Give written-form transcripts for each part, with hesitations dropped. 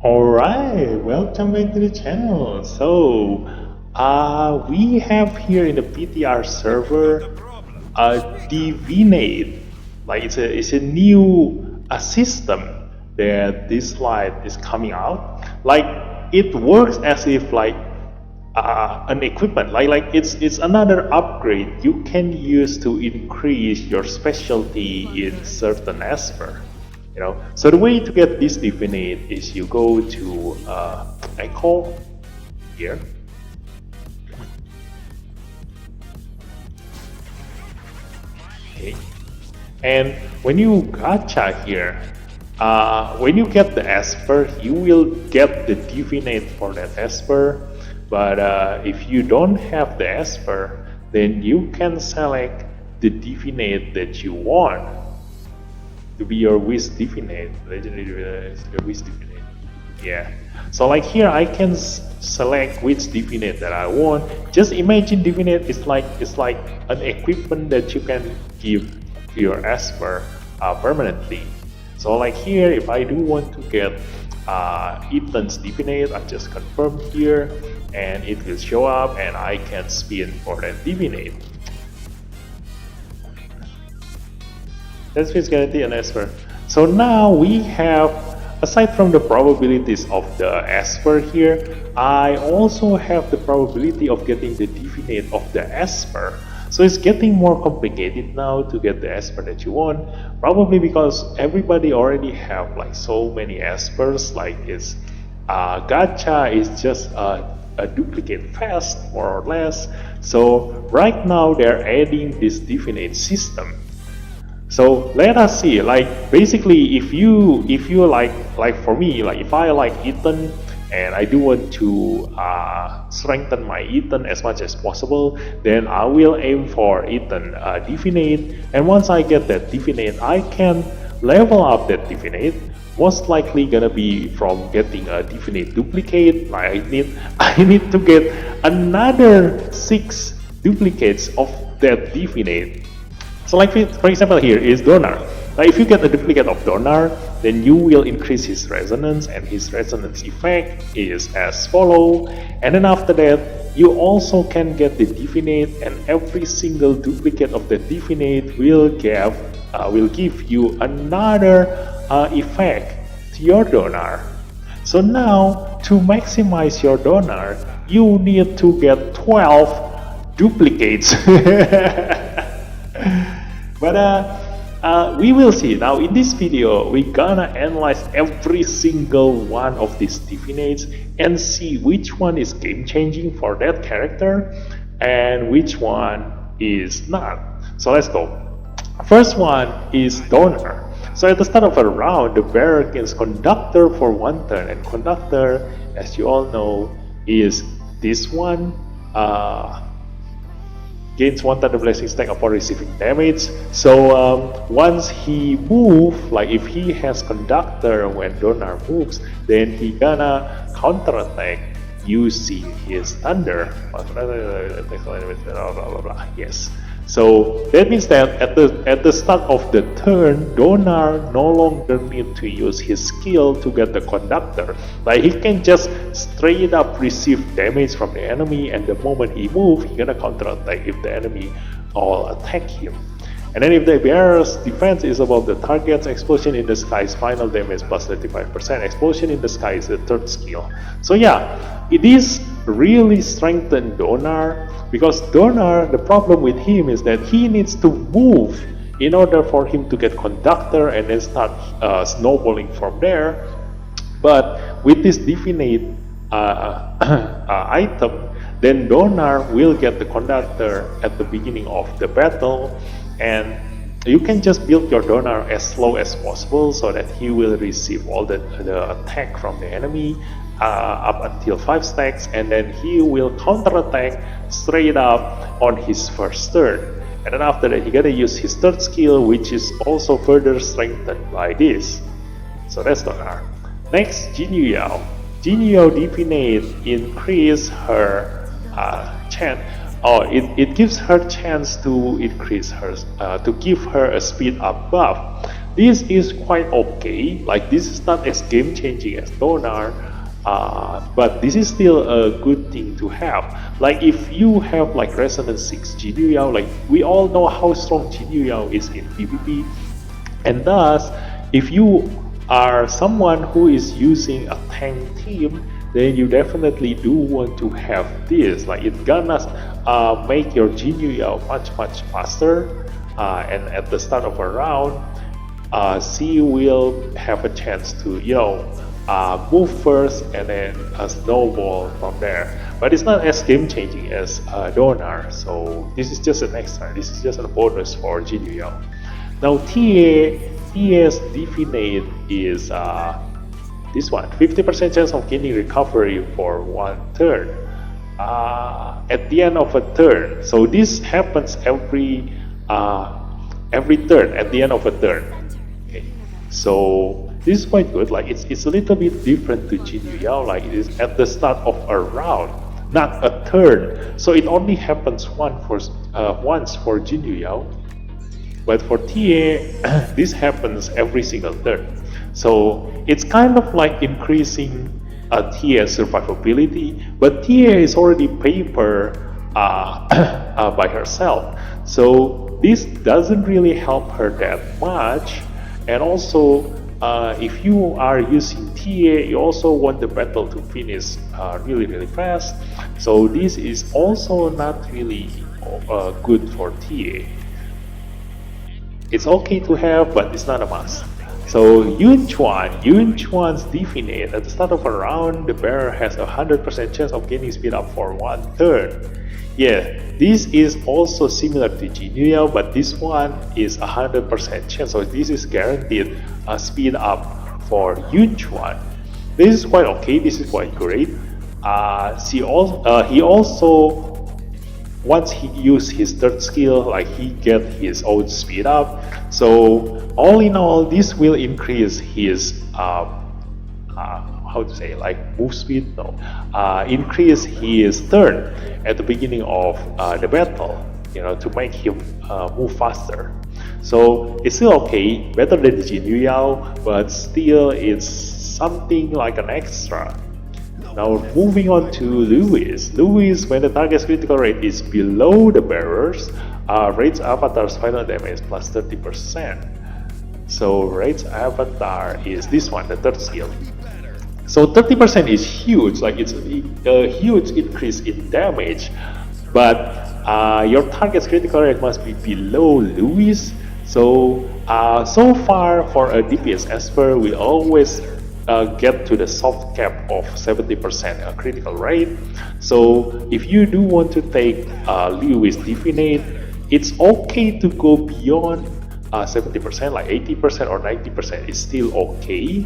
Alright, welcome back to the channel. We have here in the PTR server a Divinate. Like it's a new system that Dislyte is coming out. Like it works as if like an equipment. Like it's another upgrade you can use to increase your specialty in certain esper. So the way to get this divinate is you go to echo here. Okay. And when you gacha here, when you get the esper, you will get the divinate for that esper. But if you don't have the esper, then you can select the divinate that you want to be your wish divinate, legendary wish divinate. Yeah. So like here, I can select which divinate that I want. Just imagine divinate is like an equipment that you can give to your esper permanently. So like here, if I do want to get Ethan's divinate, I just confirm here, and it will show up, and I can spin for that divinate. That's guarantee an esper. So now we have, aside from the probabilities of the esper here, I also have the probability of getting the divinate of the esper. So it's getting more complicated now to get the esper that you want, probably because everybody already have like so many espers. Like it's gacha is just a duplicate fast, more or less. So right now they're adding this divinate system. So let us see, like basically if you like for me, like if I like Ethan and I do want to strengthen my Ethan as much as possible, then I will aim for Ethan divinate, and once I get that divinate, I can level up that divinate. Most likely gonna be from getting a divinate duplicate. Like I need to get another 6 duplicates of that divinate. So like for example here is Donar. Like if you get a duplicate of Donar, then you will increase his resonance, and his resonance effect is as follow. And then after that, you also can get the divinate, and every single duplicate of the divinate will give you another effect to your Donar. So now to maximize your Donar, you need to get 12 duplicates. But we will see. Now in this video, we're gonna analyze every single one of these divinates and see which one is game-changing for that character and which one is not. So let's go. First one is Donar. So at the start of a round, the bearer gains Conductor for 1 turn, and Conductor, as you all know, is this one. Gains 1 Thunder Blessing stack upon receiving damage. So once he moves, like if he has Conductor when Donar moves, then he gonna counterattack using his Thunder. Yes. So that means that at the start of the turn, Donar no longer need to use his skill to get the Conductor. Like he can just straight up receive damage from the enemy, and the moment he moves, he gonna counterattack if the enemy all attack him. And then if the bearer's defense is above the target's, Explosion in the Sky's final damage plus 35%. Explosion in the Sky is the 3rd skill. So yeah, it is really strengthened Donar, because Donar, the problem with him is that he needs to move in order for him to get Conductor and then start snowballing from there. But with this divinate item, then Donar will get the Conductor at the beginning of the battle, and you can just build your Donar as slow as possible so that he will receive all the attack from the enemy up until 5 stacks, and then he will counterattack straight up on his first turn. And then after that, he gotta use his 3rd skill, which is also further strengthened by this. So that's Donar. Next, Jin Yuyao. Jin Yuyao divinate increase her chance. It gives her chance to increase her to give her a speed up buff. this is quite okay. Like this is not as game changing as Donar, but this is still a good thing to have. Like if you have like Resonance 6 Jin Yuyao, like we all know how strong Jin Yuyao is in PvP, and thus if you are someone who is using a tank team, then you definitely do want to have this. Like it's gonna make your Jin Yuyao much faster, and at the start of a round, she will have a chance to move first and then snowball from there. But it's not as game changing as Donar, so this is just an extra. This is just a bonus for Jin Yuyao. Now Tiye's definite is this one, 50% chance of gaining recovery for 1 turn at the end of a turn. So this happens every turn at the end of a turn. Okay, so this is quite good. Like it's a little bit different to Jin Yuyao. Like it is at the start of a round, not a turn. So it only happens once for Jin Yuyao. But for Tiye, this happens every single turn. So it's kind of like increasing Tiye's survivability, but Tiye is already paper by herself. So this doesn't really help her that much. And also, if you are using Tiye, you also want the battle to finish really fast. So this is also not really good for Tiye. It's okay to have, but it's not a must. So Chuan's definite at the start of a round, the bearer has a 100% chance of gaining speed up for 1 turn. Yeah, this is also similar to Jin Yuyao, but this one is 100% chance. So this is guaranteed speed up for Chuan. This is quite okay. This is quite great. He also once he used his third skill, like he get his own speed up. So all in all, this will increase his move speed. No, increase his turn at the beginning of the battle. To make him move faster. So it's still okay, better than Jin Yuyao, but still it's something like an extra. Now moving on to Lewis. When the target's critical rate is below the bearer's, rates avatar's final damage plus 30%. So rates avatar is this one, the third skill. So 30% is huge, like it's a huge increase in damage. But your target's critical rate must be below Lewis. So so far for a DPS Esper, we always get to the soft cap of 70% critical rate. So if you do want to take Lewis Definite, it's okay to go beyond 70%, like 80% or 90% is still okay.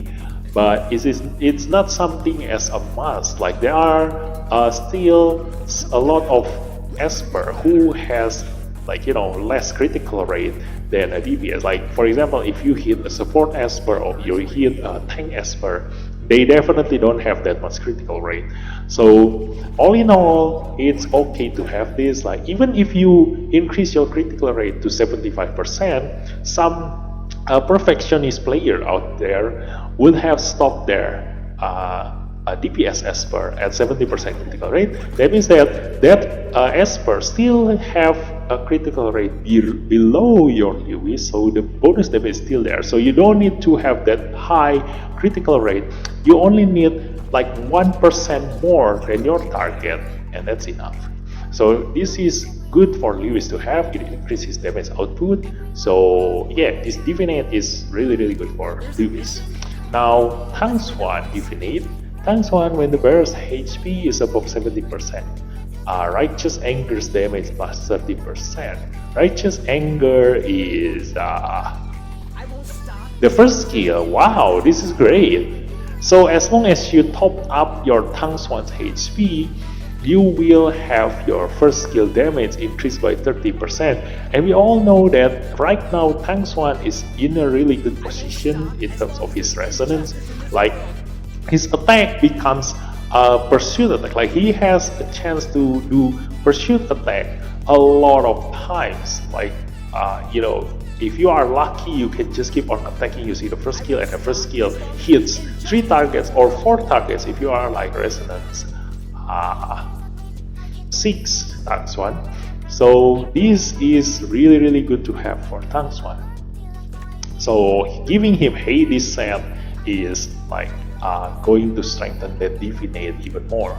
But it's not something as a must. Like there are still a lot of Esper who has less critical rate than a DPS. Like for example, if you hit a support Esper or you hit a tank Esper, they definitely don't have that much critical rate. So all in all, it's okay to have this. Like even if you increase your critical rate to 75%, some perfectionist player out there would have stopped their a DPS Esper at 70% critical rate. That means that Esper still have a critical rate below your Lewis, so the bonus damage is still there. So you don't need to have that high critical rate. You only need like 1% more than your target, and that's enough. So this is good for Lewis to have. It increases damage output. So yeah, this Divinate is really good for Lewis. Now Tang Xuan Divinate. Tang Xuan, when the bearer's HP is above 70%, Righteous Anger's damage plus 30%. Righteous Anger is the first skill. Wow, this is great. So as long as you top up your Tang Xuan's HP, you will have your first skill damage increased by 30%. And we all know that right now Tang Xuan is in a really good position in terms of his resonance. Like his attack becomes a pursuit attack. Like he has a chance to do pursuit attack a lot of times. Like if you are lucky, you can just keep on attacking using the first skill, and the first skill hits 3 targets or 4 targets if you are like Resonance 6 Tang Xuan. So this is really good to have for Tang Xuan. So giving him Hyde set is like going to strengthen that Divinate even more.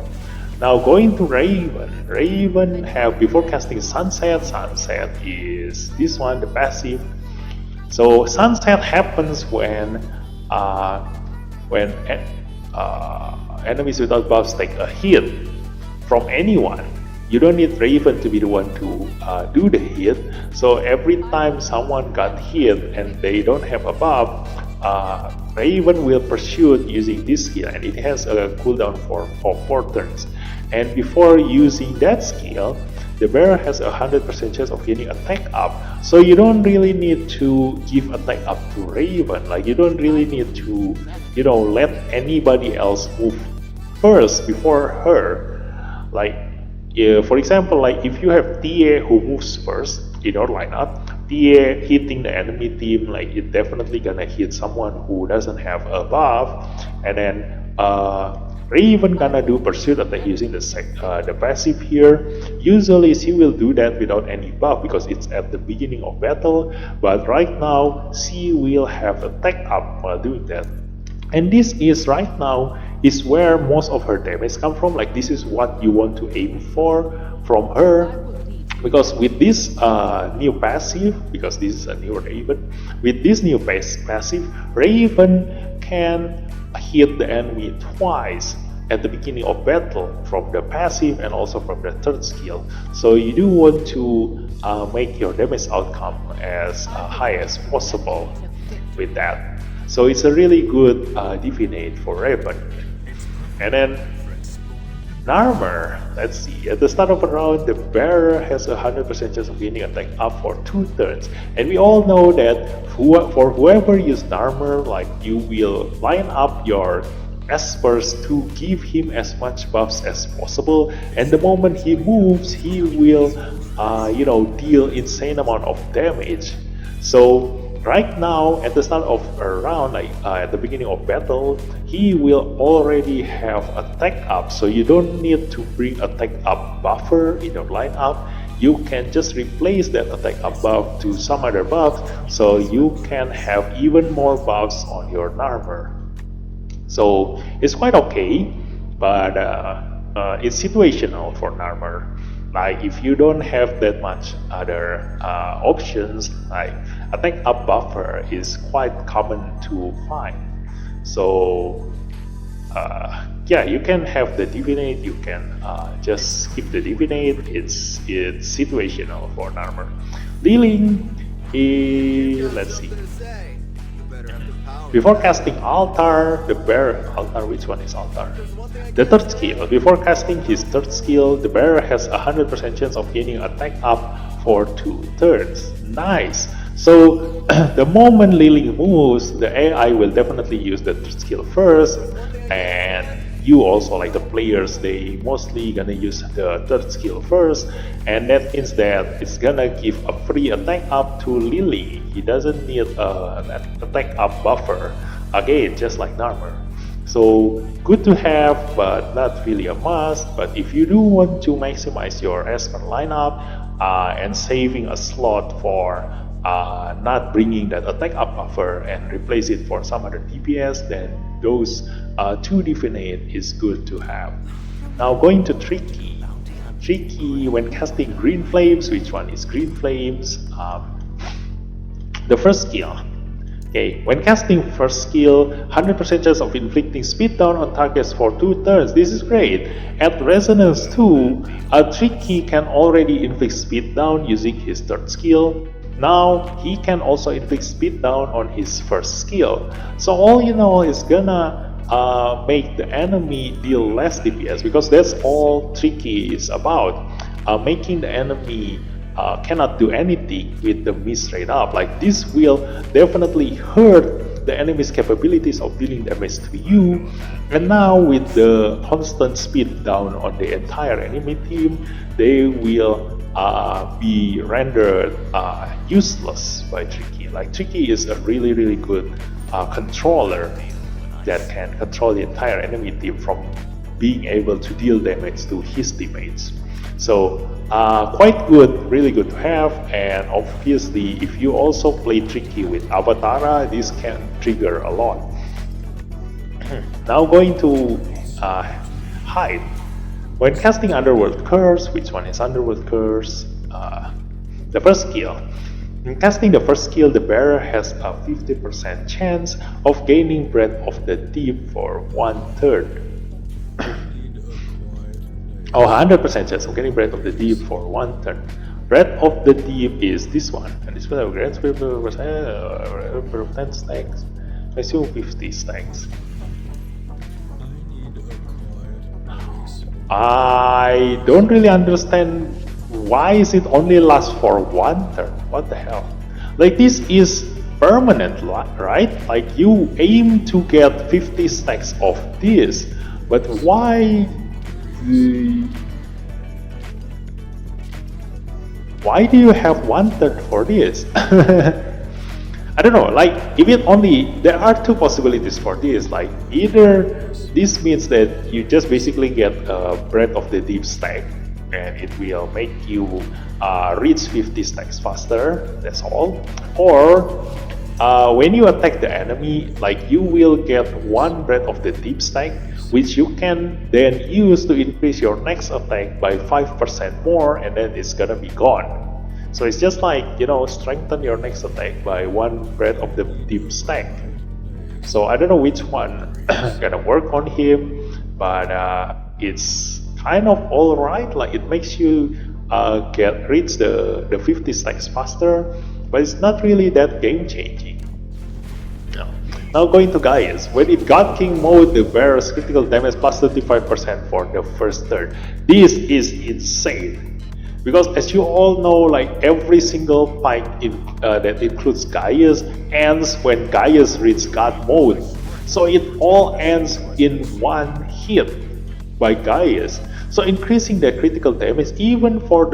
Now going to Raven. Raven have, before casting Sunset, Sunset is this one, the passive. So Sunset happens when enemies without buffs take a hit from anyone. You don't need Raven to be the one to do the hit. So every time someone got hit and they don't have a buff, Raven will pursue it using this skill, and it has a cooldown for 4 turns. And before using that skill, the bearer has a 100% chance of getting attack up. So you don't really need to give attack up to Raven. Like, you don't really need to, let anybody else move first before her. Like, for example, like if you have Tiye who moves first in your lineup, Tiye hitting the enemy team, like it definitely gonna hit someone who doesn't have a buff, and then Raven gonna do pursuit attack using the passive here. Usually she will do that without any buff because it's at the beginning of battle, but right now she will have attack up while doing that. And this is right now is where most of her damage come from. Like, this is what you want to aim for from her, because with this new passive, because this is a new Raven, with this new passive, Raven can hit the enemy twice at the beginning of battle from the passive and also from the third skill. So you do want to make your damage outcome as high as possible with that. So it's a really good divinate for Raven. And then Narmer, let's see, at the start of a round, the bearer has a 100% chance of gaining attack up for 2 turns. And we all know that for whoever uses Narmer, like, you will line up your espers to give him as much buffs as possible. And the moment he moves, he will, deal insane amount of damage. So right now, at the start of a round, like at the beginning of battle, he will already have attack up. So you don't need to bring attack up buffer in your lineup. You can just replace that attack up buff to some other buff, so you can have even more buffs on your Narmer. So it's quite okay, but it's situational for Narmer. Like, if you don't have that much other options, like attack up buffer is quite common to find. So yeah, you can have the divinate, you can just skip the divinate. It's situational for Narmer. Ling is, let's see. Before casting Altar, the bearer, Altar, which one is Altar? The third skill. Before casting his third skill, the bearer has a 100% chance of gaining attack up for 2 turns. Nice! So the moment Ling moves, the AI will definitely use the third skill first, and you also, like the players, they mostly gonna use the third skill first, and that means that it's gonna give a free attack up to Ling. He doesn't need an attack up buffer, again, just like Narmer. So good to have, but not really a must. But if you do want to maximize your Esper lineup and saving a slot for not bringing that attack up buffer and replace it for some other DPS, then those 2 divinate is good to have. Now going to Triki. Triki, when casting Green Flames, which one is Green Flames? The first skill. Okay, when casting first skill, 100% chance of inflicting speed down on targets for 2 turns. This is great. At Resonance 2, a Triki can already inflict speed down using his third skill. Now he can also inflict speed down on his first skill. So all you know is gonna make the enemy deal less DPS, because that's all Triki is about. Making the enemy cannot do anything with the miss straight up. Like, this will definitely hurt the enemy's capabilities of dealing damage to you. And now with the constant speed down on the entire enemy team, they will be rendered useless by Triki. Like Triki is a really good controller that can control the entire enemy team from being able to deal damage to his teammates. So quite good, really good to have. And obviously, if you also play Triki with Avatara, this can trigger a lot. Now going to Hyde. When casting Underworld Curse, which one is Underworld Curse? The first skill. In casting the first skill, the bearer has a 50% chance of gaining Breath of the Deep for 1/3. Oh, 100% chance of getting Breath of the Deep for 1/3. Breath of the Deep is this one, and this one grants 10 stacks. I assume 50 stacks. I don't really understand why is it only lasts for 1/3. What the hell? Like this is permanent, right? Like you aim to get 50 stacks of this, but why do you have 1/3 for this? I don't know, like if it only, there are two possibilities for this, like either this means that you just basically get a Breath of the Deep stack and it will make you reach 50 stacks faster, that's all. Or when you attack the enemy, like you will get one Breath of the Deep stack, which you can then use to increase your next attack by 5% more, and then it's gonna be gone. So it's just like, you know, strengthen your next attack by one Breath of the Deep stack. So I don't know which one gonna work on him, but it's kind of alright. Like it makes you reach the 50 stacks faster, but it's not really that game changing. No. Now going to Gaius. When in God King mode, the bearer's critical damage plus 35% for the first third. This is insane. Because as you all know, like every single fight that includes Gaius ends when Gaius reaches God mode. So it all ends in one hit by Gaius. So increasing the critical damage even for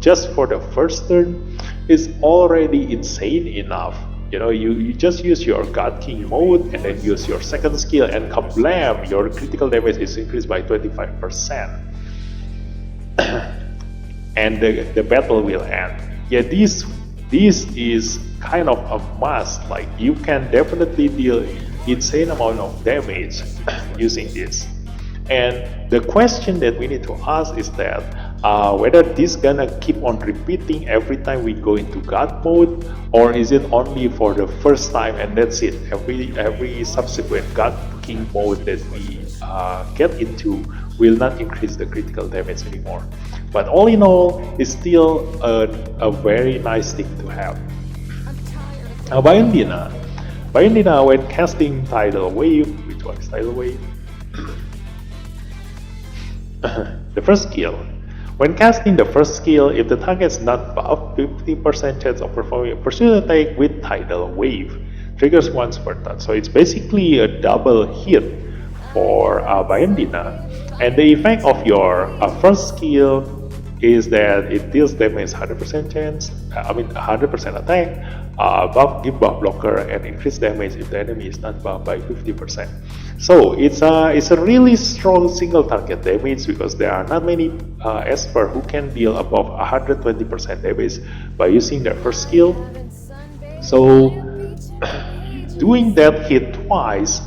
just for the first turn is already insane enough. You know, you just use your God King mode and then use your second skill and kablam, your critical damage is increased by 25%. And the battle will end. Yeah, this is kind of a must. Like you can definitely deal insane amount of damage using this. And the question that we need to ask is that whether this gonna keep on repeating every time we go into God mode, or is it only for the first time and that's it? Every subsequent God King mode that we get into will not increase the critical damage anymore. But all in all, it's still a very nice thing to have. Now Biondina, when casting Tidal Wave, which one is Tidal Wave? The first skill. When casting the first skill, if the target is not buffed, 50% chance of performing a pursuit attack with Tidal Wave. Triggers once per turn. So it's basically a double hit for Biondina. And the effect of your first skill is that it deals damage 100% chance, 100% attack, give buff blocker, and increase damage if the enemy is not buffed by 50%. So it's a really strong single target damage because there are not many Esper who can deal above 120% damage by using their first skill. So doing that hit twice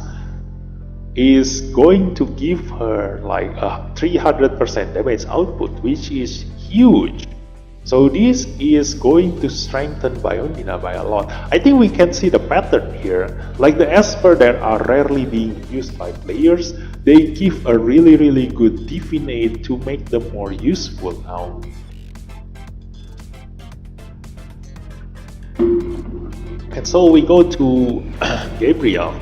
is going to give her like a 300% damage output, which is huge. So this is going to strengthen Biondina by a lot. I think we can see the pattern here. Like the Esper that are rarely being used by players, they give a really good divinate to make them more useful now. And so we go to Gabrielle.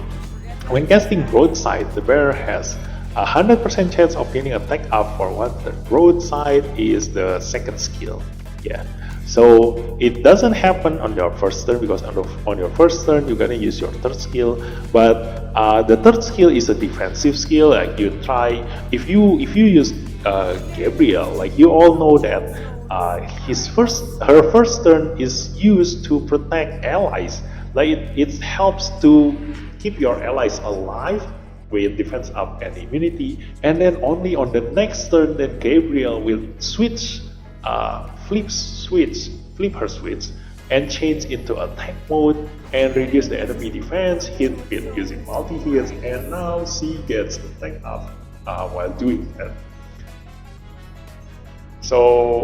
When casting Broadside, the bearer has a 100% chance of gaining attack up for 1/3. Broadside is the second skill. Yeah. So it doesn't happen on your first turn because on your first turn you're gonna use your third skill. But the third skill is a defensive skill. Like you try if you use Gabrielle, like you all know that her first turn is used to protect allies. Like it helps to keep your allies alive with defense up and immunity, and then only on the next turn then Gabrielle will flip her switch and change into attack mode and reduce the enemy defense hit with using multi hits, and now she gets attack up while doing that. So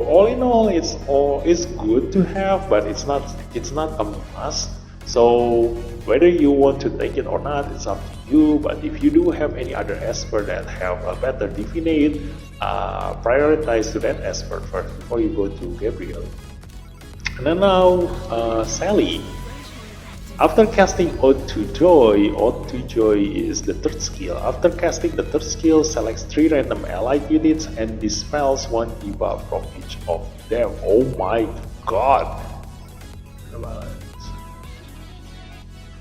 all in all, it's good to have, but it's not a must. So whether you want to take it or not, it's up to you. But if you do have any other esper that have a better divinate, prioritize to that esper first before you go to Gabrielle. And then now Sally. After casting Ode to Joy is the third skill. After casting the third skill, selects 3 random allied units and dispels 1 debuff from each of them. Oh my god!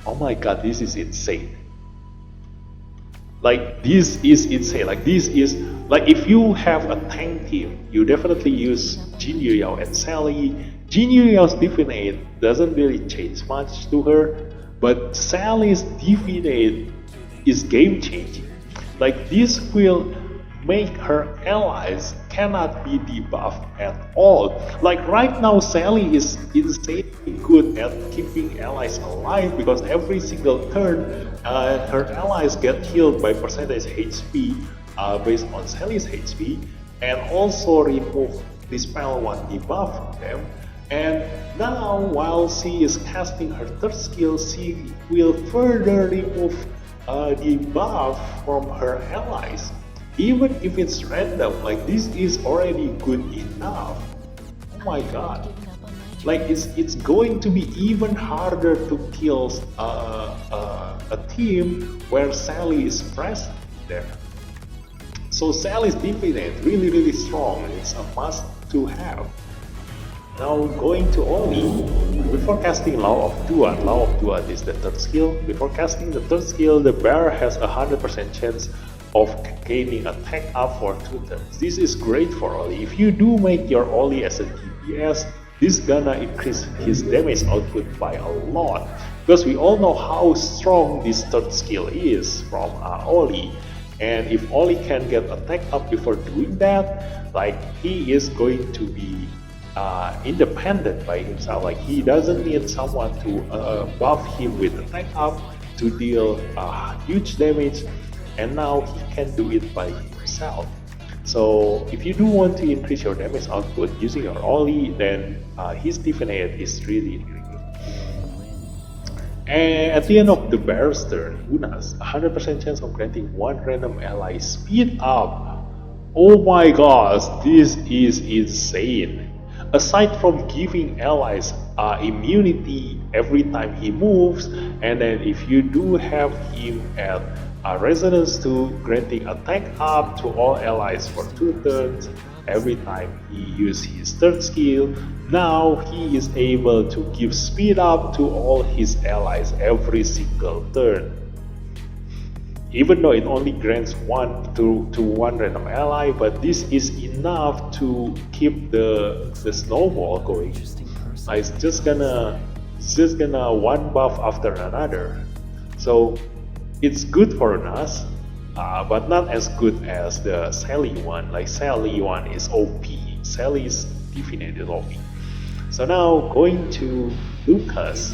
Oh my god, this is insane. Like, this is insane. Like, this is... Like, if you have a tank team, you definitely use Jin Yuyao and Sally. Jin Yuyao's divinate doesn't really change much to her, but Sally's divinate is game changing. Like, this will make her allies cannot be debuffed at all. Like right now Sally is insanely good at keeping allies alive because every single turn her allies get healed by percentage HP based on Sally's HP, and also remove dispel 1 debuff from them. And now while she is casting her third skill, she will further remove the buff from her allies. Even if it's random, like this is already good enough. Oh my god. Like it's going to be even harder to kill a team where Sally is present there. So Sally's divinate really strong. It's a must to have. Now going to Ollie, before casting Law of Duat. Law of Duat is the third skill. Before casting the third skill, the bear has a 100% chance of gaining attack up for 2 turns. This is great for Ollie. If you do make your Ollie as a DPS, this gonna increase his damage output by a lot. Because we all know how strong this third skill is from Ollie. And if Ollie can get attack up before doing that, like he is going to be independent by himself. Like he doesn't need someone to buff him with attack up to deal huge damage, and now he can do it by himself. So if you do want to increase your damage output using your Ollie, then his divinate is really good. And at the end of the bear's turn, Unas, 100% chance of granting 1 random ally speed up. Oh my gosh, this is insane. Aside from giving allies immunity every time he moves, and then if you do have him at Resonance 2, granting attack up to all allies for 2 turns every time he uses his third skill, now he is able to give speed up to all his allies every single turn. Even though it only grants 1 to 1 random ally, but this is enough to keep the snowball going. It's just gonna one buff after another. So it's good for us, but not as good as the Sally one. Like Sally one is OP. Sally's divinate is OP. So now going to Lucas.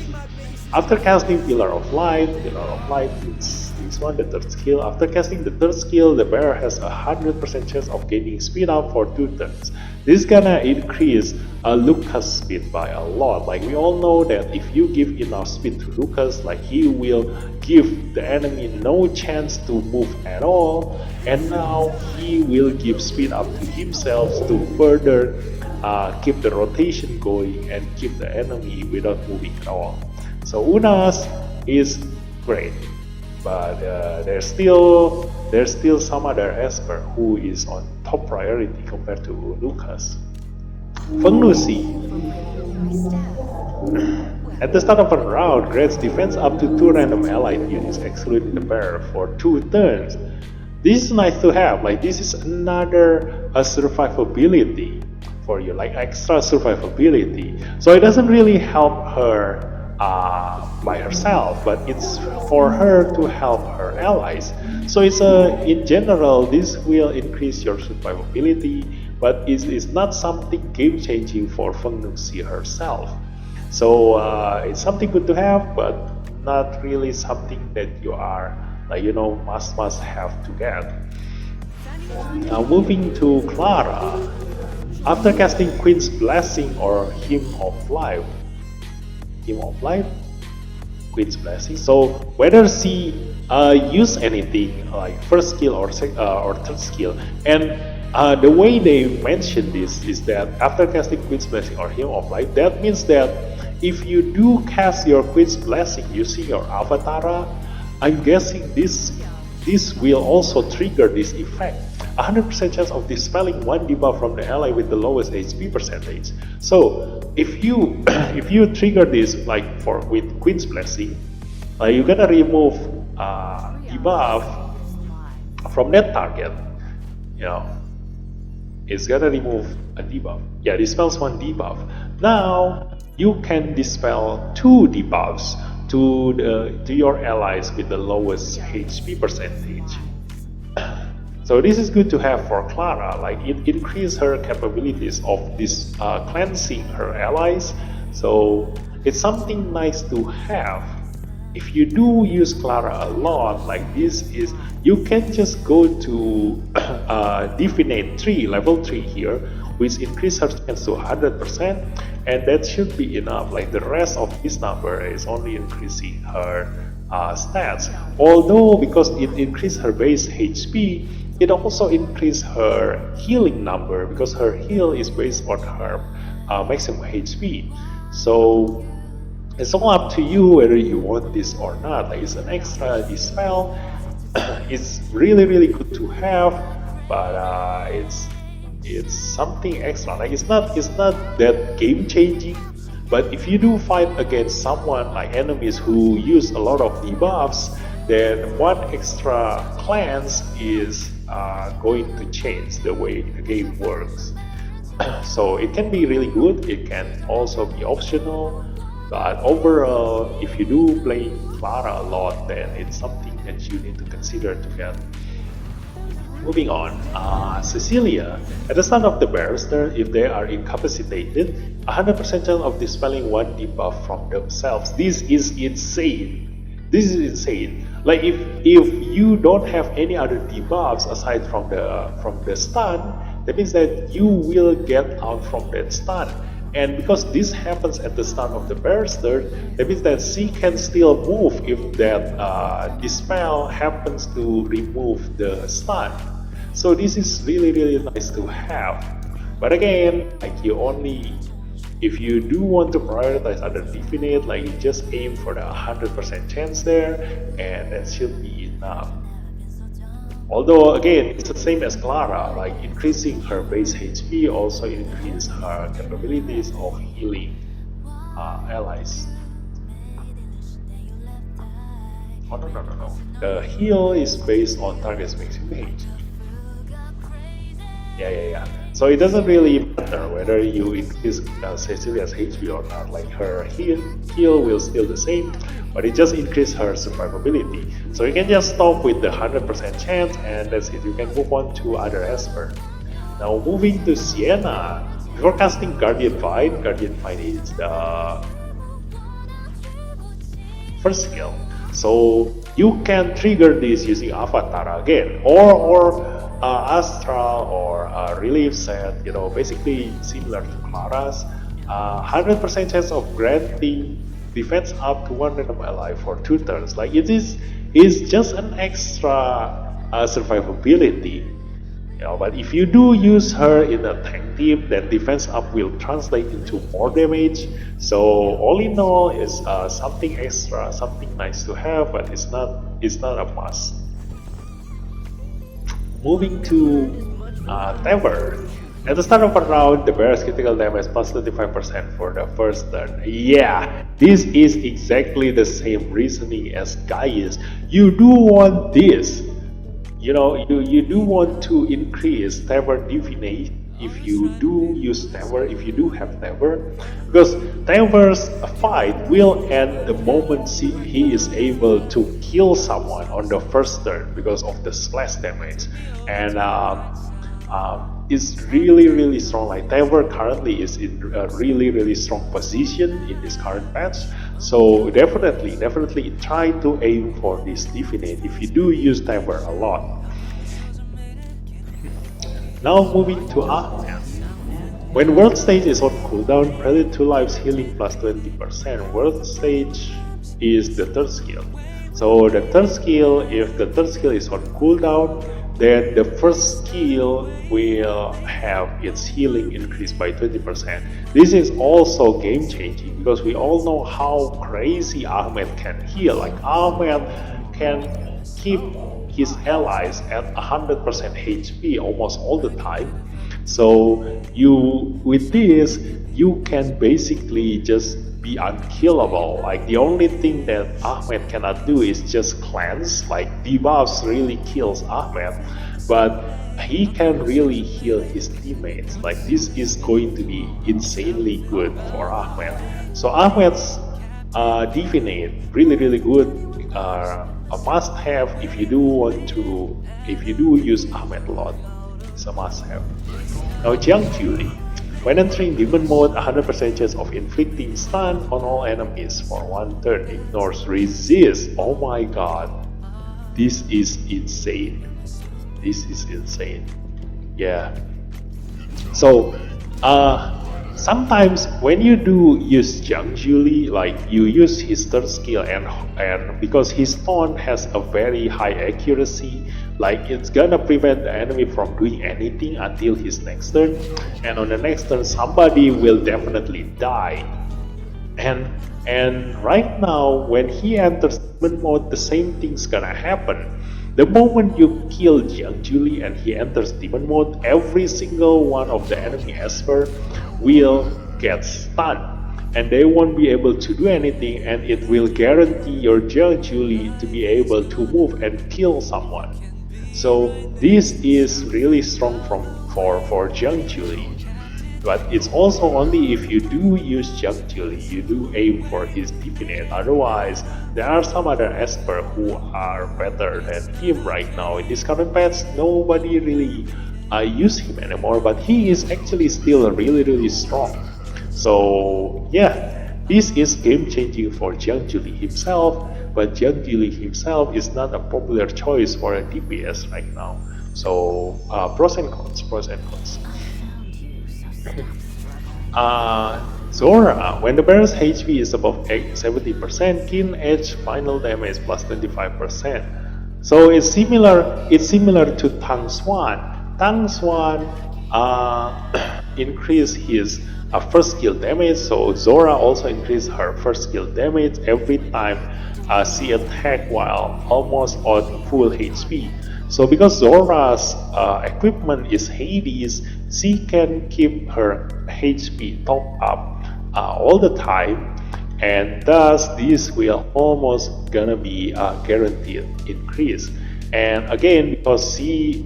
After casting Pillar of Light is this one, the third skill. After casting the third skill, the bearer has a 100% chance of gaining speed up for 2 turns. This is gonna increase Lucas' speed by a lot. Like we all know that if you give enough speed to Lucas, like he will give the enemy no chance to move at all, and now he will give speed up to himself to further keep the rotation going and keep the enemy without moving at all. So Unas is great, but there's still some other esper who is on top priority compared to Lucas. Feng Nuxi. At the start of a round, grants defense up to 2 random allied units, excluding the bearer, for 2 turns. This is nice to have. Like this is another survivability. for you, like extra survivability. So it doesn't really help her by herself, but it's for her to help her allies. So it's in general, this will increase your survivability, but it's not something game changing for Feng Nuxi herself. So it's something good to have, but not really something that you are like must have to get. Now moving to Clara. After casting Queen's Blessing or Hymn of Life, Queen's Blessing. So whether she use anything like first skill or third skill, and the way they mention this is that after casting Queen's Blessing or Hymn of Life, that means that if you do cast your Queen's Blessing using your avatar, I'm guessing this will also trigger this effect. 100% chance of dispelling one debuff from the ally with the lowest HP percentage. So if you trigger this like with Queen's Blessing, you're gonna remove debuff from that target. It's gonna remove a debuff. Yeah, dispels one debuff. Now you can dispel two debuffs to your allies with the lowest HP percentage. So this is good to have for Clara, like it increases her capabilities of this cleansing her allies. So it's something nice to have. If you do use Clara a lot, like this is, you can just go to Divinate 3, level 3 here, which increase her chance to 100%, and that should be enough. Like the rest of this number is only increasing her stats. Although because it increased her base HP, it also increased her healing number because her heal is based on her maximum HP. So it's all up to you whether you want this or not. Like it's an extra dispel. It's really good to have, but it's something extra. Like it's not that game changing. But if you do fight against someone like enemies who use a lot of debuffs, then one extra cleanse is going to change the way the game works. So it can be really good, it can also be optional, but overall, if you do play Clara a lot, then it's something that you need to consider to get. Moving on, Cecilia. At the start of the Brewster, if they are incapacitated, 100% chance of dispelling one debuff from themselves. This is insane. Like if you don't have any other debuffs aside from the stun, that means that you will get out from that stun. And because this happens at the start of the Brewster, that means that she can still move if that dispel happens to remove the stun. So this is really nice to have. But again, like if you do want to prioritize other Divinate, like you just aim for the 100% chance there, and that should be enough. Although again, it's the same as Clara, like increasing her base HP also increases her capabilities of healing allies. Oh no. The heal is based on target's maximum HP. Yeah. So it doesn't really matter whether you increase Cecilia's HP or not. Like her heal will still the same, but it just increases her survivability. So you can just stop with the 100% chance, and that's it. You can move on to other Esper. Now moving to Sienna. Before casting Guardian Fight is the first skill. So you can trigger this using Avatar again, or Astral or Relief Set, basically similar to Clara's. 100% chance of granting defense up to one random ally for 2 turns. Like it is just an extra survivability. But if you do use her in a tank team, then defense up will translate into more damage. So all in all, it's something extra, something nice to have, but it's not a must. Moving to Tevor. At the start of a round, the bear's critical damage plus 25% for the first turn. Yeah, this is exactly the same reasoning as Gaius. You do want this. You do want to increase Tevor if you do use Tevor, if you do have Tevor, because Tevor's fight will end the moment he is able to kill someone on the first turn because of the splash damage, and is really strong. Like Tevor currently is in a really strong position in this current patch, so definitely try to aim for this Divinate if you do use Tevor a lot. Now moving to Ahmed. When World Stage is on cooldown, credit 2 lives healing plus 20%. World Stage is the third skill. So the third skill, if the third skill is on cooldown, then the first skill will have its healing increased by 20%. This is also game changing because we all know how crazy Ahmed can heal. Like Ahmed can keep his allies at 100% HP almost all the time. So with this, you can basically just be unkillable. Like the only thing that Ahmed cannot do is just cleanse. Like debuffs really kills Ahmed, but he can really heal his teammates. Like this is going to be insanely good for Ahmed. So Ahmed's Divinate really good. A must-have if you do use Ahmed a lot. It's a must-have. Now Jiang Jiuli. When entering Demon Mode, 100% chance of inflicting stun on all enemies for 1 turn. Ignores resist. Oh my god. This is insane. This is insane. Yeah. So, sometimes when you do use Jiang Jiuli, like you use his third skill and because his taunt has a very high accuracy, like it's gonna prevent the enemy from doing anything until his next turn, and on the next turn somebody will definitely die. And right now when he enters Demon Mode, the same thing's gonna happen. The moment you kill Jiang Jiuli and he enters Demon Mode, every single one of the enemy Esper will get stunned and they won't be able to do anything, and it will guarantee your Jiang Jiuli to be able to move and kill someone. So this is really strong for Jiang Jiuli. But it's also only if you do use Jiang Jiuli, you do aim for his Divinate. Otherwise, there are some other Esper who are better than him right now. In this current patch, nobody really use him anymore, but he is actually still really strong. So yeah, this is game changing for Jiang Jiuli himself, but Jiang Jiuli himself is not a popular choice for a DPS right now. So pros and cons. Zora, when the bearer's HP is above 70%, gain edge final damage plus 25%. So it's similar to Tang Xuan. Tang Xuan increase his first skill damage, so Zora also increase her first skill damage every time she attack while almost on full HP. So because Zora's equipment is Hades, she can keep her HP top up all the time, and thus this will almost gonna be a guaranteed increase. And again, because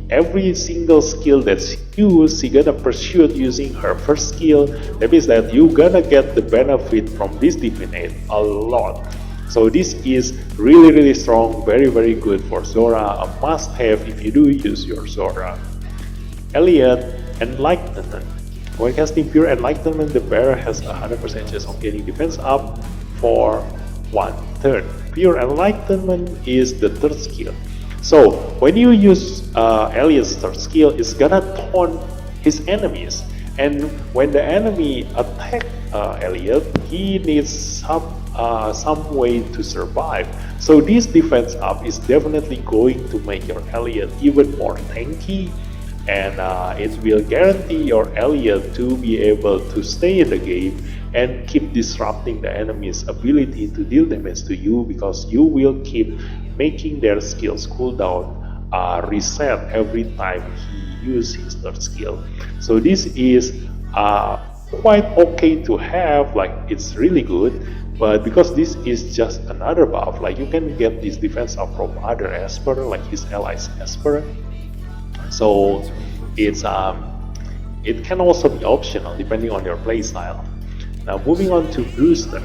every single skill that she uses, she gonna pursue using her first skill. That means that you gonna get the benefit from this Divinate a lot. So this is really strong, very good for Zora, a must-have if you do use your Zora. Elliot, Enlightenment. When casting Pure Enlightenment, the bearer has a 100% chance of getting defense up for 1 turn. Pure Enlightenment is the third skill. So when you use Elliot's third skill, it's gonna taunt his enemies, and when the enemy attack Elliot, he needs some way to survive. So this defense up is definitely going to make your Elliot even more tanky, and it will guarantee your Elliot to be able to stay in the game and keep disrupting the enemy's ability to deal damage to you, because you will keep making their skills cooldown reset every time he uses his third skill. So this is quite okay to have, like it's really good, but because this is just another buff, like you can get this defense up from other Esper, like his allies Esper. So it's it can also be optional depending on your playstyle. Now moving on to Brewster.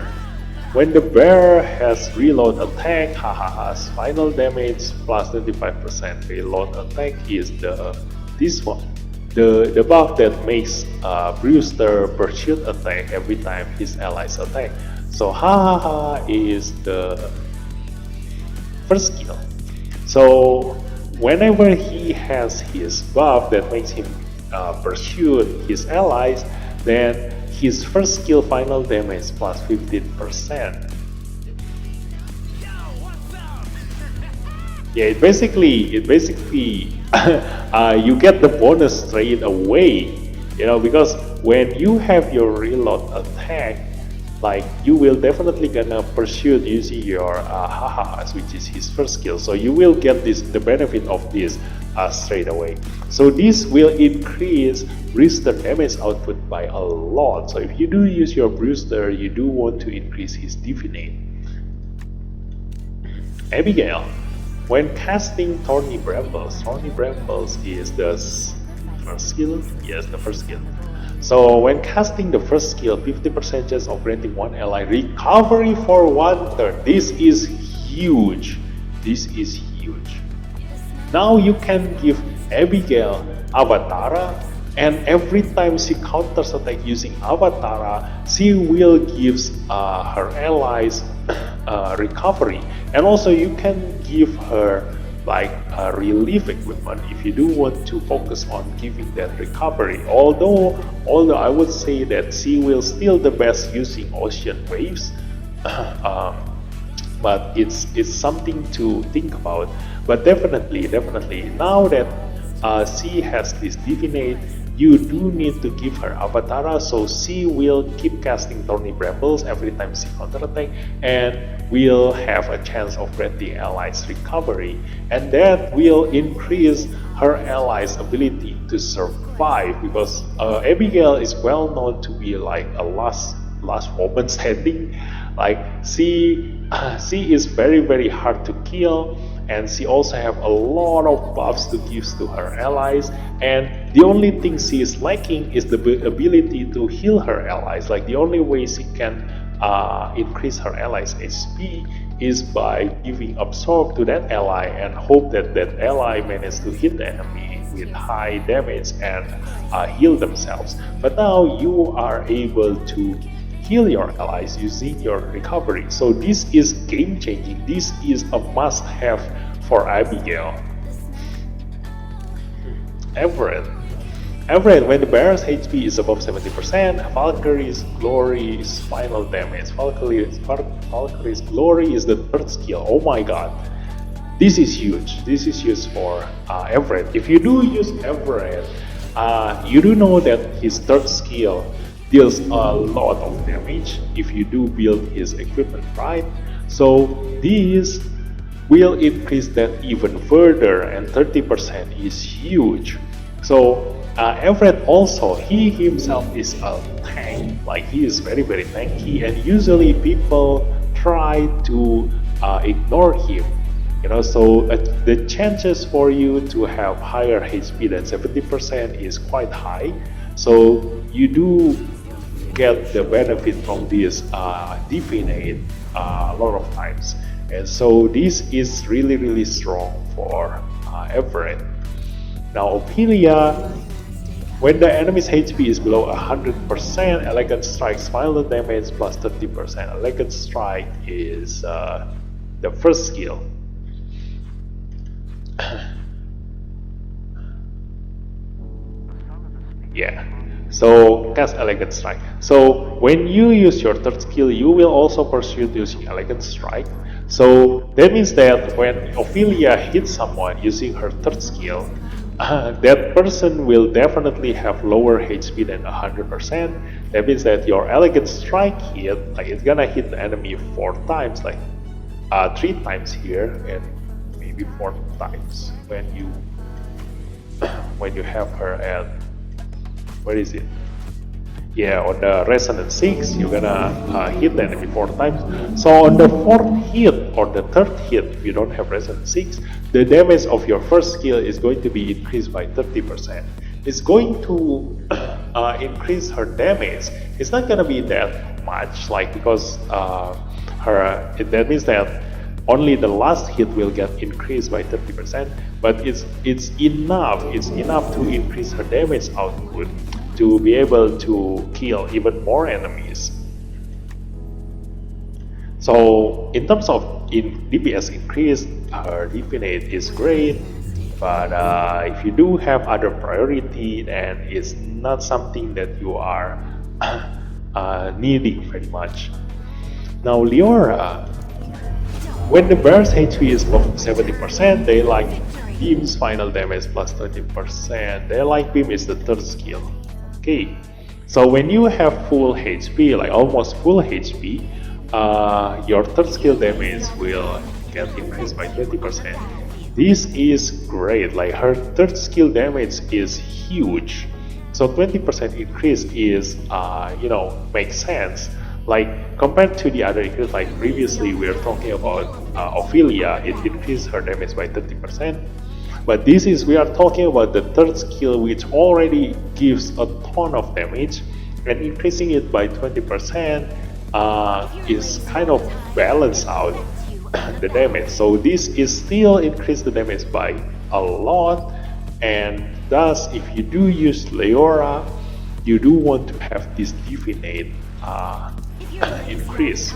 When the bear has reload attack, has final damage plus 25% reload attack is this one. The buff that makes Brewster pursuit attack every time his allies attack. So is the first skill. So whenever he has his buff that makes him pursue his allies, then his first skill final damage plus 15%. Yeah, it basically you get the bonus straight away, because when you have your reload attack, like you will definitely gonna pursue using your which is his first skill. So you will get the benefit of this straight away. So this will increase Brewster damage output by a lot. So if you do use your Brewster, you do want to increase his divinate. Abigail. When casting Thorny Brambles is the first skill? Yes, the first skill. So when casting the first skill, 50% chance of granting one ally recovery for 1/3. This is huge. Now you can give Abigail Avatara, and every time she counters attack using Avatara, she will give her allies recovery. And also you can give her like relief equipment if you do want to focus on giving that recovery. Although I would say that she will still the best using ocean waves, but it's something to think about. But definitely now that she has this divinate, you do need to give her Avatara, so she will keep casting Thorny Brambles every time she counterattack, and will have a chance of granting allies recovery, and that will increase her allies' ability to survive, because Abigail is well known to be like a last woman standing. Like she is very hard to kill, and she also have a lot of buffs to give to her allies, and the only thing she is lacking is the ability to heal her allies. Like the only way she can increase her allies' HP is by giving absorb to that ally and hope that that ally manages to hit the enemy with high damage and heal themselves. But now you are able to heal your allies using your recovery. So this is game changing. This is a must have for Abigail. Everett, when the bear's HP is above 70%, Valkyrie's Glory's final damage. Valkyrie's Glory is the third skill. Oh my god. This is huge. This is huge for Everett. If you do use Everett, you do know that his third skill deals a lot of damage if you do build his equipment right. So this will increase that even further, and 30% is huge. So Everett also, he himself is a tank, like he is very tanky, and usually people try to ignore him. So the chances for you to have higher HP than 70% is quite high. So you do get the benefit from this divinate a lot of times, and so this is really strong for Everett. Now Ophelia, when the enemy's HP is below 100%, Elegant Strike's final damage plus 30%. Elegant Strike is the first skill. Yeah. So cast Elegant Strike. So when you use your third skill, you will also pursue using Elegant Strike. So that means that when Ophelia hits someone using her third skill, that person will definitely have lower HP than 100%. That means that your Elegant Strike hit, like it's gonna hit the enemy 4 times, like 3 times here, and maybe 4 times when you have her at, where is it? Yeah, on the Resonance 6, you're gonna hit the enemy 4 times. So on the 4th hit or the 3rd hit, if you don't have Resonance 6, the damage of your first skill is going to be increased by 30%. It's going to increase her damage. It's not gonna be that much, like because that means that only the last hit will get increased by 30%, but it's enough. It's enough to increase her damage output to be able to kill even more enemies. So in terms of DPS increase, her Divinate is great, but if you do have other priority, then it's not something that you are needing very much. Now Leora, when the bear's HP is above 70%, they like Beam's final damage plus 20%. They like Beam is the third skill. Okay, so when you have full HP, like almost full HP, your third skill damage will get increased by 20%. This is great, like her third skill damage is huge. So 20% increase is, makes sense. Like compared to the other increase, like previously we were talking about Ophelia, it increased her damage by 30%. But we are talking about the third skill, which already gives a ton of damage, and increasing it by 20% is kind of balance out the damage. So this is still increase the damage by a lot, and thus if you do use Leora, you do want to have this Divinate increase.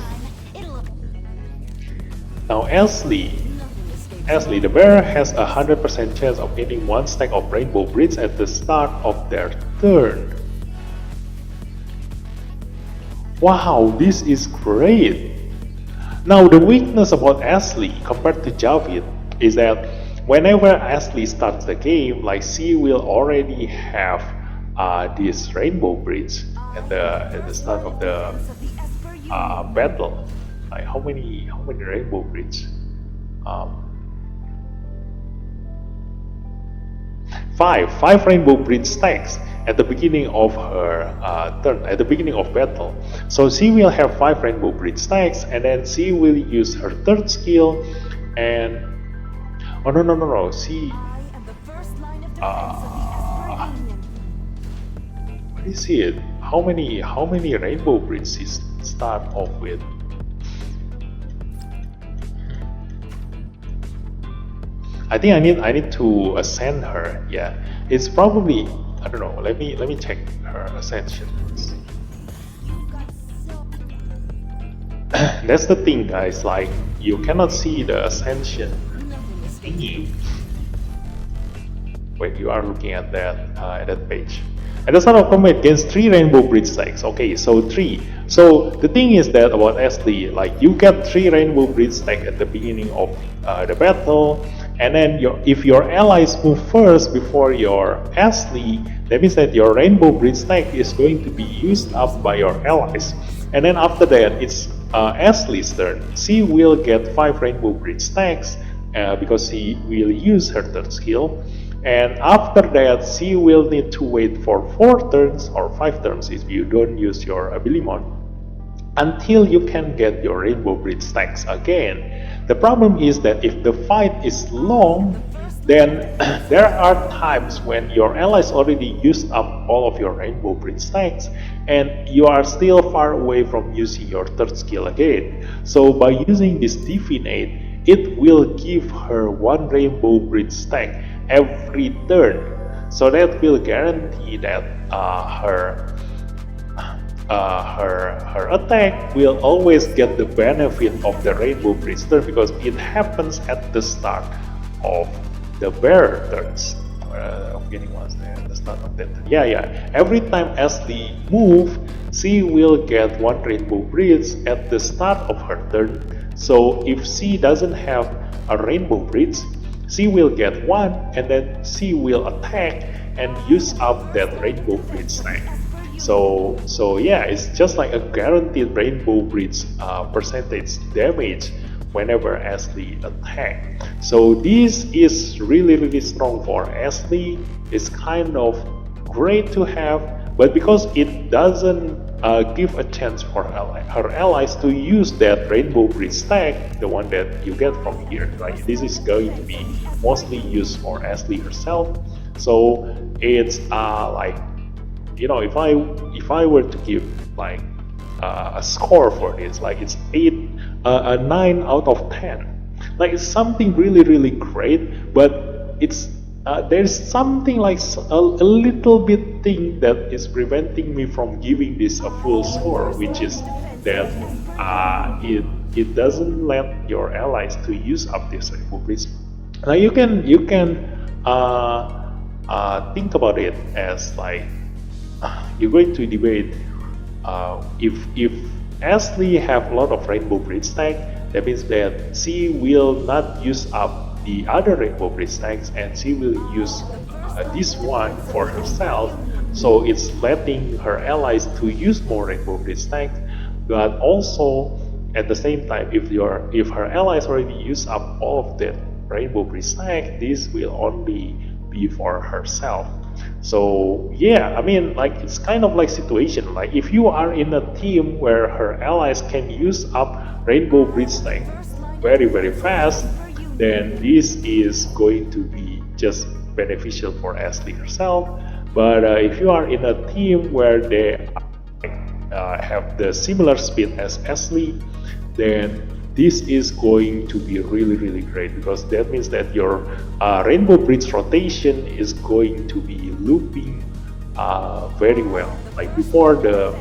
Now Ashley, the bear has a 100% chance of getting one stack of rainbow bricks at the start of their turn. Wow, this is great! Now the weakness about Ashley compared to Javid is that whenever Ashley starts the game, like she will already have this rainbow bridge at the start of the battle. Like how many rainbow bridge? Five rainbow bridge stacks at the beginning of her turn, at the beginning of battle. So she will have 5 rainbow bridge stacks, and then she will use her third skill, and no, she what is it? How many rainbow bridges start off with? I think I need to ascend her. Yeah, it's probably, I don't know. Let me check her ascension. That's the thing, guys. Like you cannot see the ascension thingy when you are looking at that page. At the start of combat, gains 3 rainbow bridge stacks. Okay, so 3. So the thing is that about Ashley, like you get 3 rainbow bridge stacks at the beginning of the battle, and then if your allies move first before your Ashley, that means that your rainbow bridge stack is going to be used up by your allies. And then after that, it's Ashley's turn. She will get 5 rainbow bridge stacks because she will use her third skill. And after that, she will need to wait for 4 turns or 5 turns if you don't use your abilimon until you can get your rainbow bridge stacks again. The problem is that if the fight is long, then there are times when your allies already used up all of your rainbow bridge stacks and you are still far away from using your third skill again. So by using this Divinate, it will give her 1 rainbow bridge stack every turn, so that will guarantee that her attack will always get the benefit of the rainbow bridge turn because it happens at the start of the bear turns. Beginning was the start of that turn. Yeah. Every time Ashley move, she will get 1 rainbow bridge at the start of her turn. So if she doesn't have a rainbow bridge, she will get 1, and then she will attack and use up that rainbow bridge stack. So yeah, it's just like a guaranteed rainbow bridge percentage damage whenever Ashley attack. So this is really strong for Ashley. It's kind of great to have, but because it doesn't give a chance for her allies to use that rainbow bridge stack, the one that you get from here, right? This is going to be mostly used for Ashley herself. So it's like you know, if I were to give like a score for this, like it's a 9 out of 10. Like it's something really great, but it's there's something like a little bit thing that is preventing me from giving this a full score, which is that it doesn't let your allies to use up this rainbow bridge. Now you can think about it as like you're going to debate if Ashley have a lot of rainbow bridge stack, that means that she will not use up the other rainbow bridge stacks and she will use this one for herself. So it's letting her allies to use more rainbow bridge stacks, but also at the same time, if her allies already use up all of that rainbow bridge stack, this will only be for herself. So yeah, I mean, like it's kind of like situation. Like if you are in a team where her allies can use up rainbow bridge stack very fast, then this is going to be just beneficial for Ashley herself. But if you are in a team where they have the similar speed as Ashley, then this is going to be really great, because that means that your rainbow bridge rotation is going to be looping very well. Like before the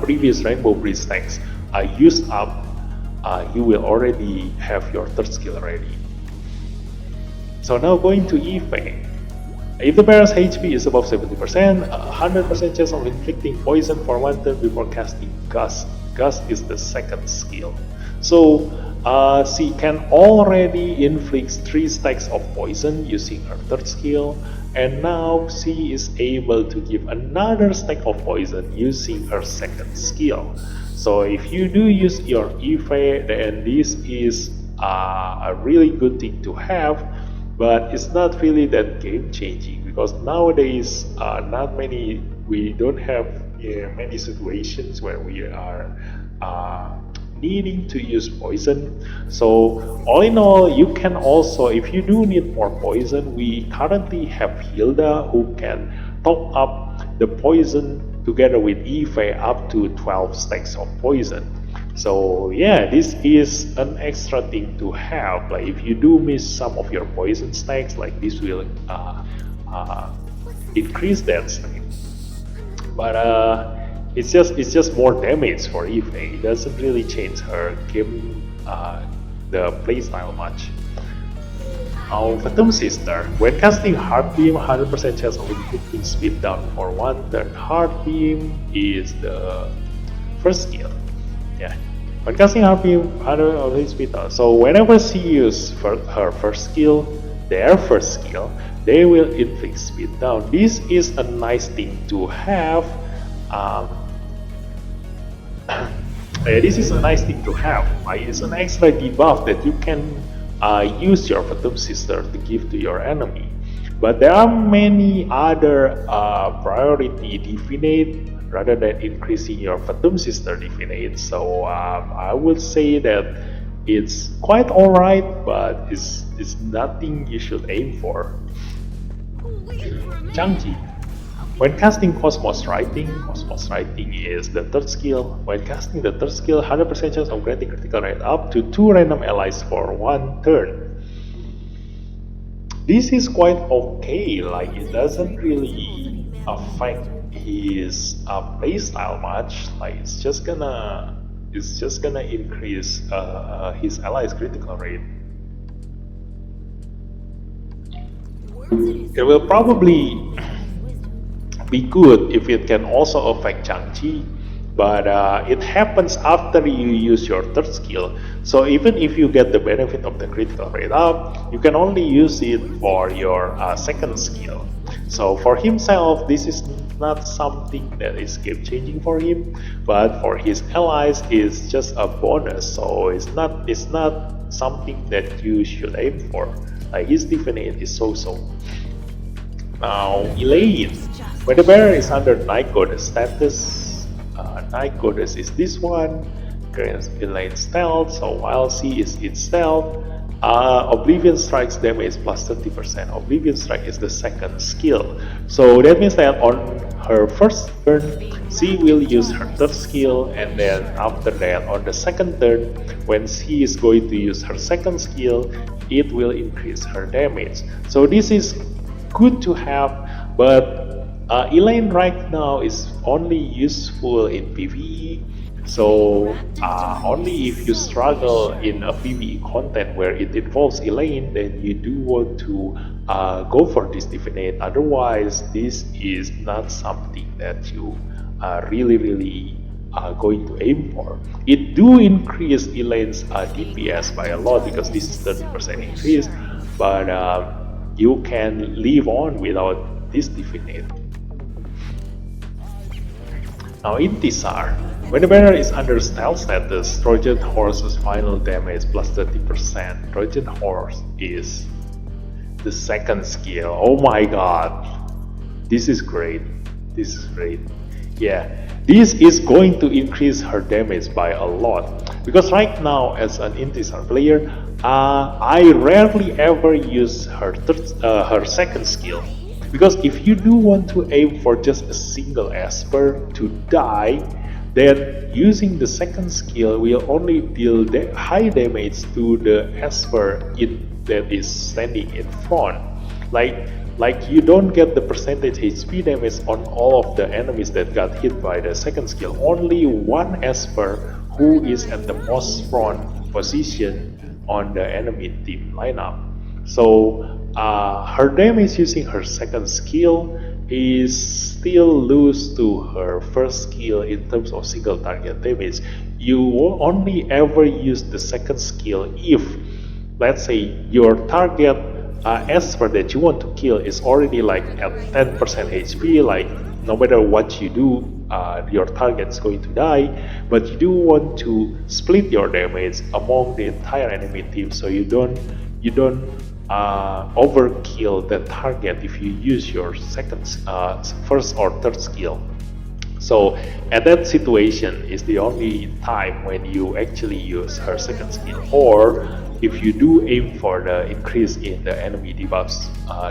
previous rainbow bridge stacks used up, you will already have your third skill ready. So now going to Ife. If the bear's HP is above 70%, 100% chance of inflicting poison for 1 turn before casting Gust. Gust is the second skill. So she can already inflict 3 stacks of poison using her third skill, and now she is able to give another stack of poison using her second skill. So if you do use your Ife, then this is a really good thing to have, but it's not really that game changing, because nowadays we don't have many situations where we are needing to use poison. So all in all, you can also, if you do need more poison, we currently have Hilda who can top up the poison together with Ife up to 12 stacks of poison. So yeah, this is an extra thing to have. Like if you do miss some of your poison stacks, like this will increase that stack. But it's just more damage for Ife. It doesn't really change her game the playstyle much. Now Fatum Sister. When casting Heart Beam, 100% chance of inflicting speed down for 1 turn. Heart Beam is the first skill. Yeah. When casting Heart Beam, 100% speed down. So whenever she uses her first skill, their first skill, they will inflict speed down. This is a nice thing to have. This is a nice thing to have. It's an extra debuff that you can use your Fatum Sister to give to your enemy. But there are many other priority definite rather than increasing your Fatum Sister definite. So I would say that it's quite alright, but it's nothing you should aim for. Cang Ji. When casting Cosmos Writing is the third skill. When casting the third skill, 100% chance of granting critical rate up to 2 random allies for 1 turn. This is quite okay, like it doesn't really affect his playstyle much. Like it's just gonna increase his allies' critical rate. It will probably be good if it can also affect Cang Ji, but it happens after you use your third skill. So even if you get the benefit of the critical rate up, you can only use it for your second skill. So for himself, this is not something that is game changing for him, but for his allies, it's just a bonus. So it's not something that you should aim for. Like his definite is so. Now Elaine. When the bearer is under Night Goddess status, Night Goddess is this one, grants Elaine stealth, so while she is in stealth, Oblivion Strike's damage plus 30%. Oblivion Strike is the second skill. So that means that on her first turn, she will use her third skill, and then after that, on the second turn, when she is going to use her second skill, it will increase her damage. So this is good to have, but Elaine right now is only useful in PvE. So only if you struggle in a PvE content where it involves Elaine, then you do want to go for this divinate. Otherwise, this is not something that you really going to aim for. It do increase Elaine's DPS by a lot because this is 30% increase, but you can live on without this divinate. Now in Tisar, when the banner is under stealth status, Trojan Horse's final damage plus 30%. Trojan Horse is the second skill. Oh my god. This is great. This is great. Yeah. This is going to increase her damage by a lot. Because right now, as an Intisar player, I rarely ever use her second skill. Because if you do want to aim for just a single Esper to die, then using the second skill will only deal high damage to the Esper that is standing in front. Like you don't get the percentage HP damage on all of the enemies that got hit by the second skill. Only one Esper who is at the most front position on the enemy team lineup. So her damage using her second skill is still lose to her first skill in terms of single target damage. You will only ever use the second skill if, let's say, your target Esper that you want to kill is already like at 10% HP, like no matter what you do, your target is going to die, but you do want to split your damage among the entire enemy team, so you don't overkill the target if you use your first or third skill. So at that situation is the only time when you actually use her second skill, or if you do aim for the increase in the enemy debuffs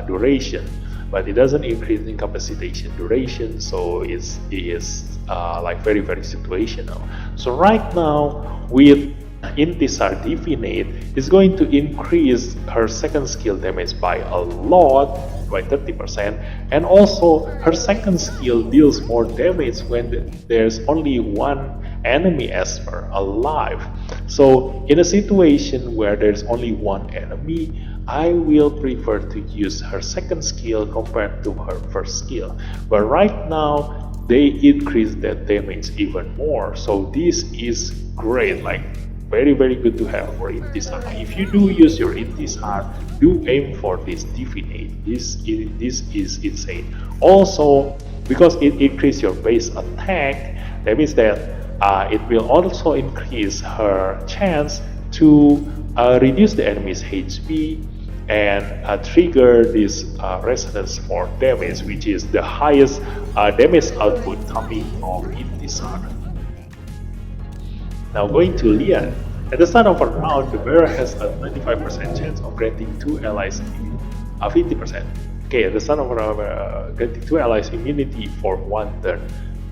duration, but it doesn't increase incapacitation duration, so it is like very situational. So right now with Intisar Divinate is going to increase her second skill damage by a lot, by 30%, and also her second skill deals more damage when there's only one enemy Esper alive. So in a situation where there's only one enemy, I will prefer to use her second skill compared to her first skill. But right now they increase that damage even more, so this is great, like very good to have for Intisar. If you do use your Intisar, do aim for this Divinate. This is insane. Also, because it increases your base attack, that means that it will also increase her chance to reduce the enemy's HP and trigger this resonance for damage, which is the highest damage output coming from Intisar. Now going to Lian. At the start of a round, the bearer has a 25% chance of granting 2 allies 50%. Okay, at the start of a round, granting 2 allies immunity for 1 turn.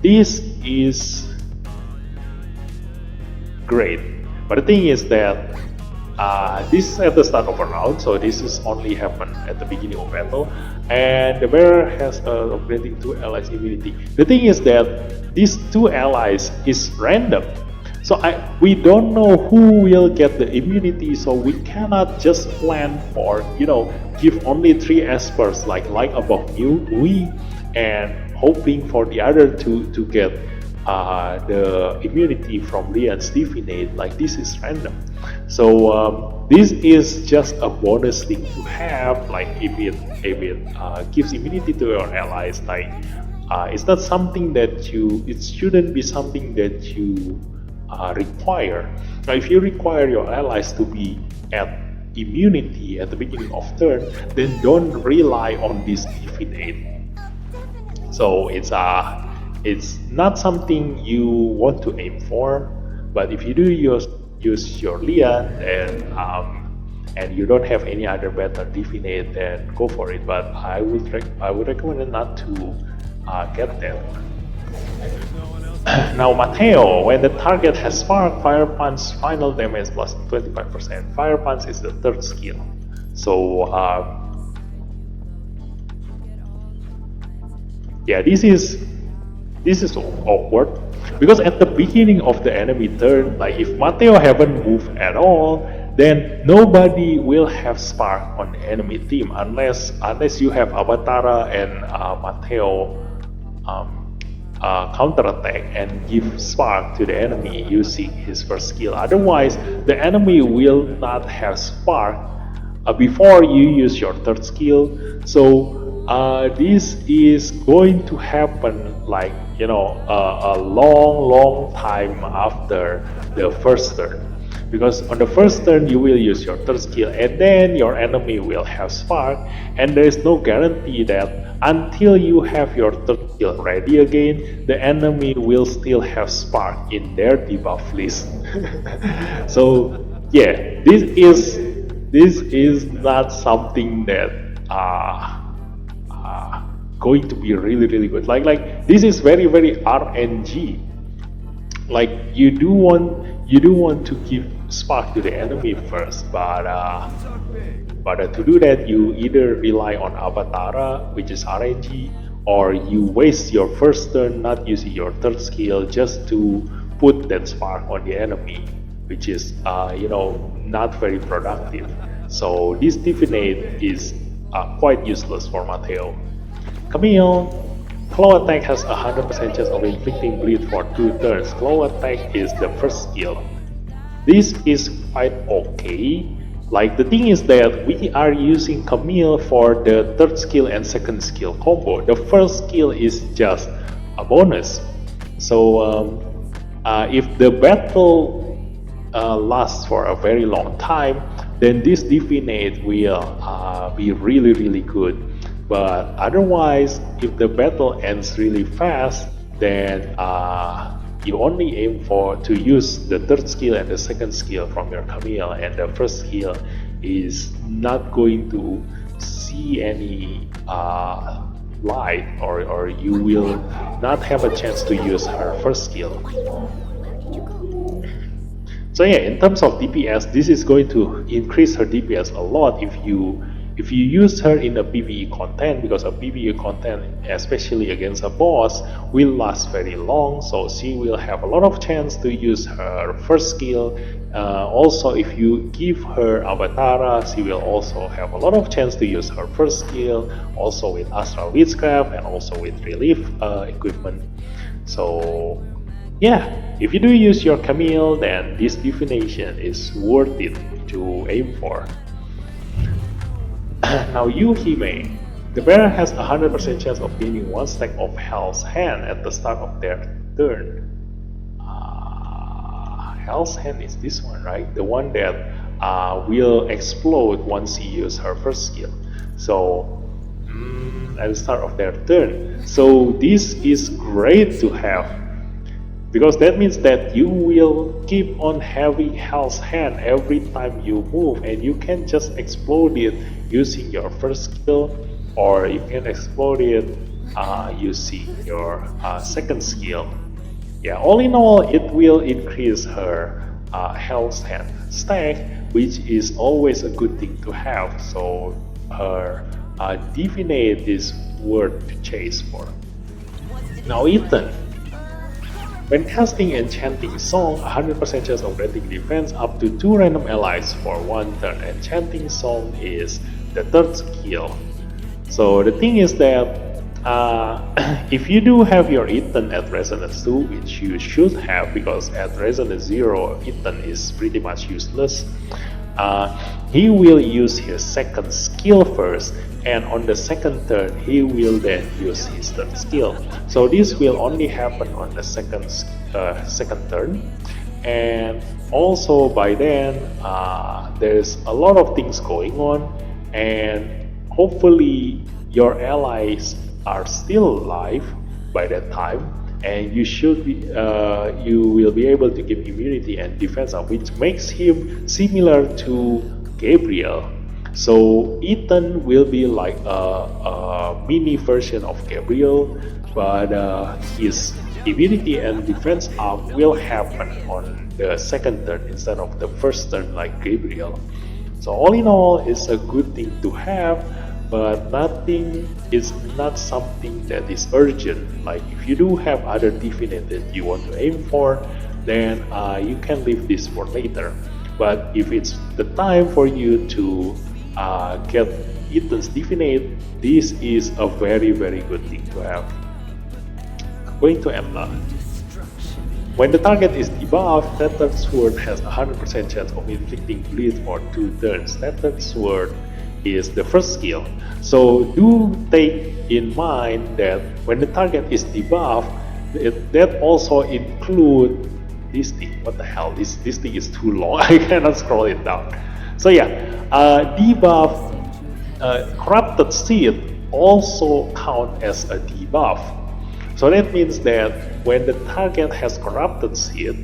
This is great, but the thing is that this is at the start of a round, so this is only happen at the beginning of battle, and the bearer has granting 2 allies immunity. The thing is that these 2 allies is random. So we don't know who will get the immunity, so we cannot just plan for, give only 3 Espers like above we and hoping for the other two to get the immunity from Lian's Divinate. Like, this is random. So this is just a bonus thing to have, like if it gives immunity to your allies, like it's not something that it shouldn't be something that you require. Now, if you require your allies to be at immunity at the beginning of turn, then don't rely on this Divinate. So it's not something you want to aim for. But if you do use your Lian and you don't have any other better Divinate, then go for it. But I would recommend not to get that. Now Mateo, when the target has spark, Fire Punch final damage plus 25%. Fire Punch is the third skill. So yeah, this is awkward because at the beginning of the enemy turn, like if Mateo haven't moved at all, then nobody will have spark on the enemy team unless you have Avatara and Mateo counterattack and give spark to the enemy using his first skill. Otherwise, the enemy will not have spark before you use your third skill. So this is going to happen like a long time after the first turn, because on the first turn you will use your third skill and then your enemy will have spark, and there is no guarantee that until you have your third skill ready again, the enemy will still have spark in their debuff list. So yeah, this is not something that going to be really good. Like this is very RNG. Like you do want to give spark to the enemy first, but to do that you either rely on Avatara, which is RNG, or you waste your first turn not using your third skill just to put that spark on the enemy, which is not very productive. So this divinate is quite useless for Mateo. Camille, claw attack has 100% chance of inflicting bleed for 2 turns. Claw attack is the first skill. This is quite okay. Like the thing is that we are using Camille for the third skill and second skill combo. The first skill is just a bonus. So if the battle lasts for a very long time, then this divinate will be really good. But otherwise, if the battle ends really fast, then you only aim to use the third skill and the second skill from your Camille, and the first skill is not going to see any light, or you will not have a chance to use her first skill. So yeah, in terms of DPS, this is going to increase her DPS a lot if you use her in a PvE content, because a PvE content, especially against a boss, will last very long, so she will have a lot of chance to use her first skill. Also, if you give her Avatara, she will also have a lot of chance to use her first skill, also with Astral Witchcraft and also with relief equipment. So yeah, if you do use your Camille, then this divination is worth it to aim for. Now Yuhime, the bearer has 100% chance of gaining 1 stack of Hell's Hand at the start of their turn. Hell's Hand is this one, right? The one that will explode once she uses her first skill. So at the start of their turn. So this is great to have, because that means that you will keep on having Hell's Hand every time you move, and you can just explode it using your first skill, or you can explode it using your second skill. Yeah, all in all, it will increase her Hell's Hand stack, which is always a good thing to have. So her divinate is worth to chase for. Now Ethan. When casting Enchanting Song, 100% chance of granting defense up to 2 random allies for 1 turn. Enchanting Song is the third skill. So the thing is that if you do have your Ethan at Resonance 2, which you should have, because at Resonance 0, Ethan is pretty much useless, he will use his second skill first, and on the second turn he will then use his third skill. So this will only happen on the second turn, and also by then there's a lot of things going on, and hopefully your allies are still alive by that time, and you should be you will be able to give immunity and defense up, which makes him similar to Gabrielle. So Ethan will be like a mini version of Gabrielle, but his immunity and defense up will happen on the second turn instead of the first turn like Gabrielle. So all in all, it's a good thing to have, but nothing is not something that is urgent. Like if you do have other divinate that you want to aim for, then you can leave this for later. But if it's the time for you to get Ethan's divinate, this is a very good thing to have. Going to Emla. When the target is debuffed, that third sword has a 100% chance of inflicting bleed for 2 turns. That third sword is the first skill. So do take in mind that when the target is debuffed, that also includes this thing. What the hell? This thing is too long. I cannot scroll it down. So yeah, debuff, corrupted seed also count as a debuff. So that means that when the target has corrupted seed,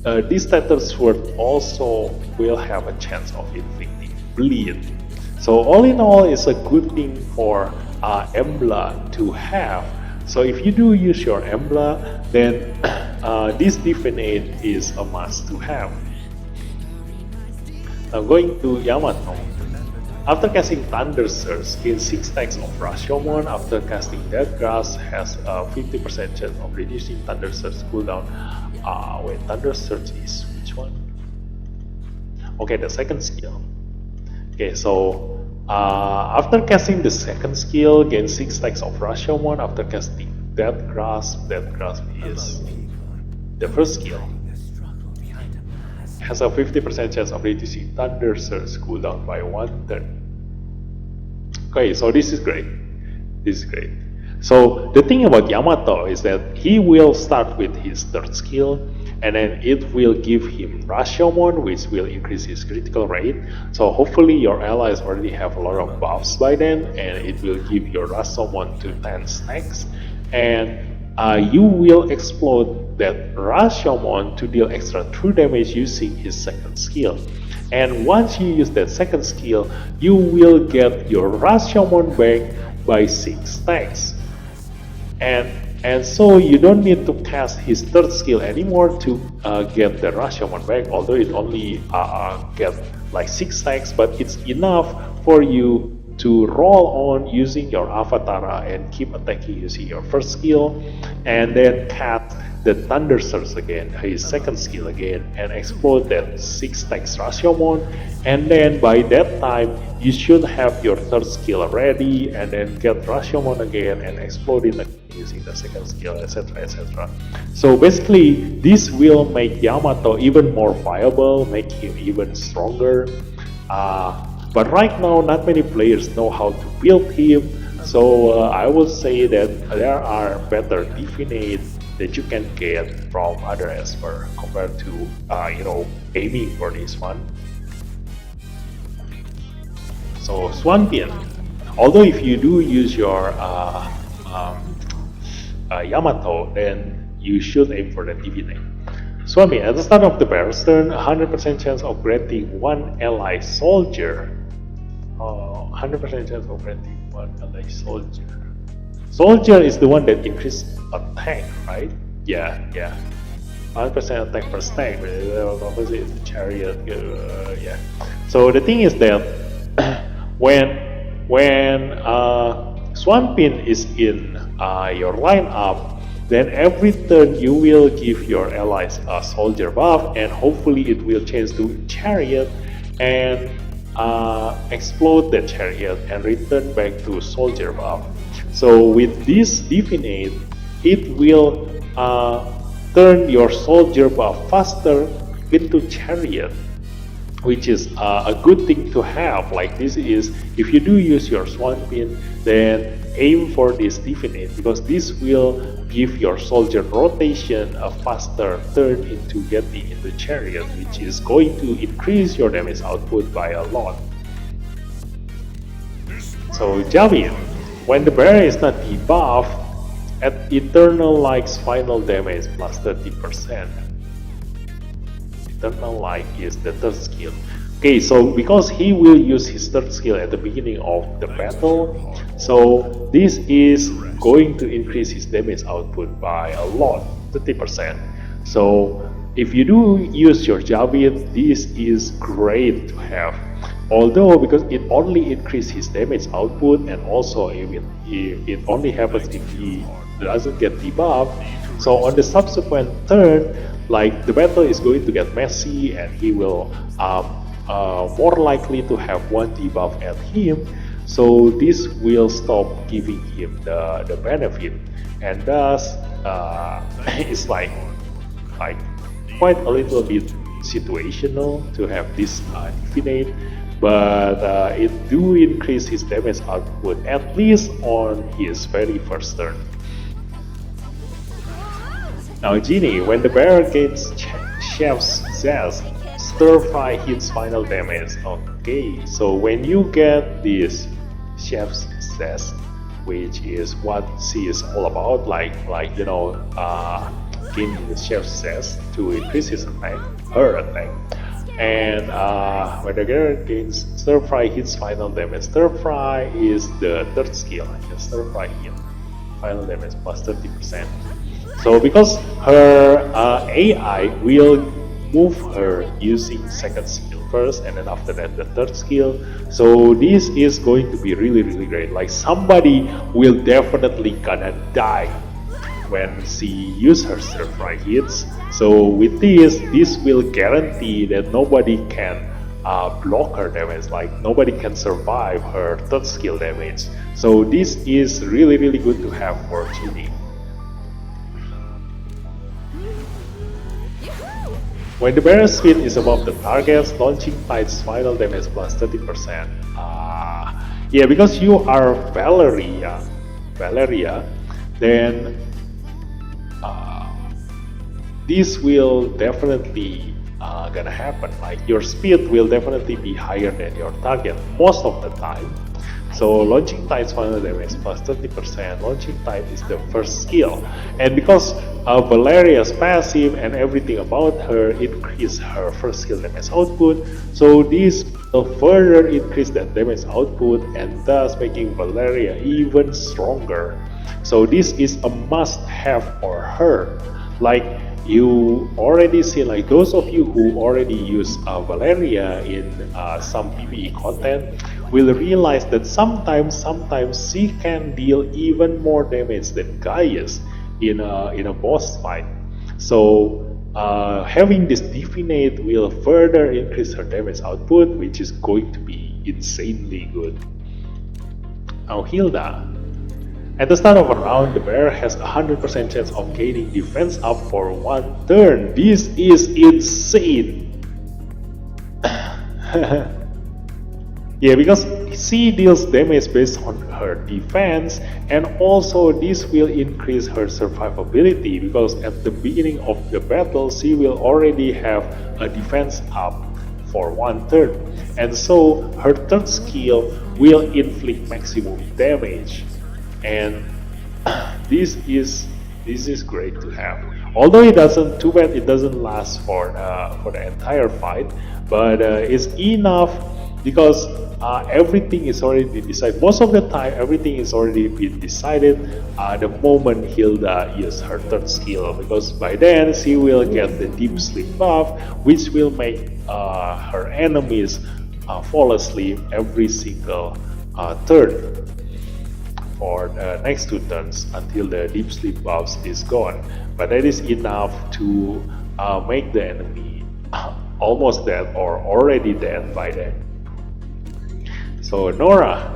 this third sword also will have a chance of inflicting bleed. So all in all, it's a good thing for Embla to have. So if you do use your Embla, then this divinate is a must to have. Now going to Yamato. After casting Thunder Surge, gain 6 stacks of Rashomon. After casting Death Grasp, has a 50% chance of reducing Thunder Surge cooldown. Wait, Thunder Surge is which one? Okay, the second skill. Okay, so after casting the second skill, gain 6 stacks of Rashomon. After casting Death Grasp is the first skill. Has a 50% chance of reducing Thunder Surge cooldown by 1 turn. Okay, so this is great. This is great. So the thing about Yamato is that he will start with his third skill, and then it will give him Rashomon, which will increase his critical rate. So hopefully your allies already have a lot of buffs by then, and it will give your Rashomon to 10 stacks. And you will explode that Rashomon to deal extra true damage using his second skill. And once you use that second skill, you will get your Rashomon back by 6 stacks. And so you don't need to cast his third skill anymore to get the Rashomon back, although it only get like 6 stacks, but it's enough for you to roll on using your Avatara and keep attacking using your first skill, and then cast the Thunder Surge again, his second skill again, and explode that 6 stacks Rashomon. And then by that time, you should have your third skill ready, and then get Rashomon again and explode it again using the second skill, etc. etc. So basically, this will make Yamato even more viable, make him even stronger. But right now, not many players know how to build him, so I would say that there are better divinates that you can get from other Esper compared to aiming for this one. So Xuan Pin, although if you do use your Yamato, then you should aim for the divinate. Xuan Pin, at the start of the battle's turn, 100% chance of granting 1 ally soldier. 100% chance of granting 1 ally soldier. Soldier is the one that increases attack, right? Yeah. 100% attack per stack. Opposite is the chariot. Yeah. So the thing is that when Xuan Pin is in your lineup, then every turn you will give your allies a soldier buff, and hopefully it will change to chariot and explode the chariot and return back to soldier buff. So with this divinate, it will turn your soldier buff faster into chariot, which is a good thing to have. Like this is, if you do use your Xuan Pin, then aim for this divinate, because this will give your soldier rotation a faster turn into getting into chariot, which is going to increase your damage output by a lot. So Javin, when the bear is not debuffed, at Eternal Light's final damage plus 30%. Eternal Light is the third skill. Okay, so because he will use his third skill at the beginning of the battle, so this is going to increase his damage output by a lot, 30%. So if you do use your Javid, this is great to have. Although because it only increases his damage output, and also if it only happens if he doesn't get debuffed. So on the subsequent turn, like the battle is going to get messy, and he will more likely to have one debuff at him. So this will stop giving him the benefit, and thus it's like quite a little bit situational to have this infinite, but it do increase his damage output at least on his very first turn. Now Genie, when the bear gets Chef's Zest, stir fry hits final damage. Okay, so when you get this Chef's Zest, which is what she is all about, like gaining the Chef's Zest to increase his attack, her attack. And when the girl gains stir fry hits final damage. Stir fry is the third skill. Stir fry hit final damage plus 30%. So because her AI will move her using second skill first, and then after that the third skill. So this is going to be really great. Like somebody will definitely gonna die when she use her stir fry hits. So with this will guarantee that nobody can block her damage, like nobody can survive her third skill damage. So this is really good to have for Genie. When the barrel speed is above the target's launching tide's final damage plus 30%. Yeah, because you are Valeria, then this will definitely gonna happen. Like your speed will definitely be higher than your target most of the time. So launching tide's final damage plus 30%. Launching tide is the first skill, and because Valeria's passive and everything about her increase her first skill damage output, so this will further increase that damage output, and thus making Valeria even stronger. So this is a must-have for her. Like you already see, like those of you who already use Valeria in some PvE content will realize that sometimes she can deal even more damage than Gaius in a boss fight. So having this Divinate will further increase her damage output, which is going to be insanely good. Now Hilda. At the start of a round, the bear has a 100% chance of gaining defense up for one turn. This is insane! Yeah, because she deals damage based on her defense, and also this will increase her survivability, because at the beginning of the battle she will already have a defense up for one turn, and so her third skill will inflict maximum damage. And this is great to have. Although it doesn't, too bad it doesn't last for the entire fight, but it's enough because everything is already decided. Most of the time, everything is already been decided the moment Hilda uses her third skill, because by then she will get the deep sleep buff, which will make her enemies fall asleep every single turn for the next 2 turns until the deep sleep buffs is gone. But that is enough to make the enemy almost dead or already dead by then. So Nora,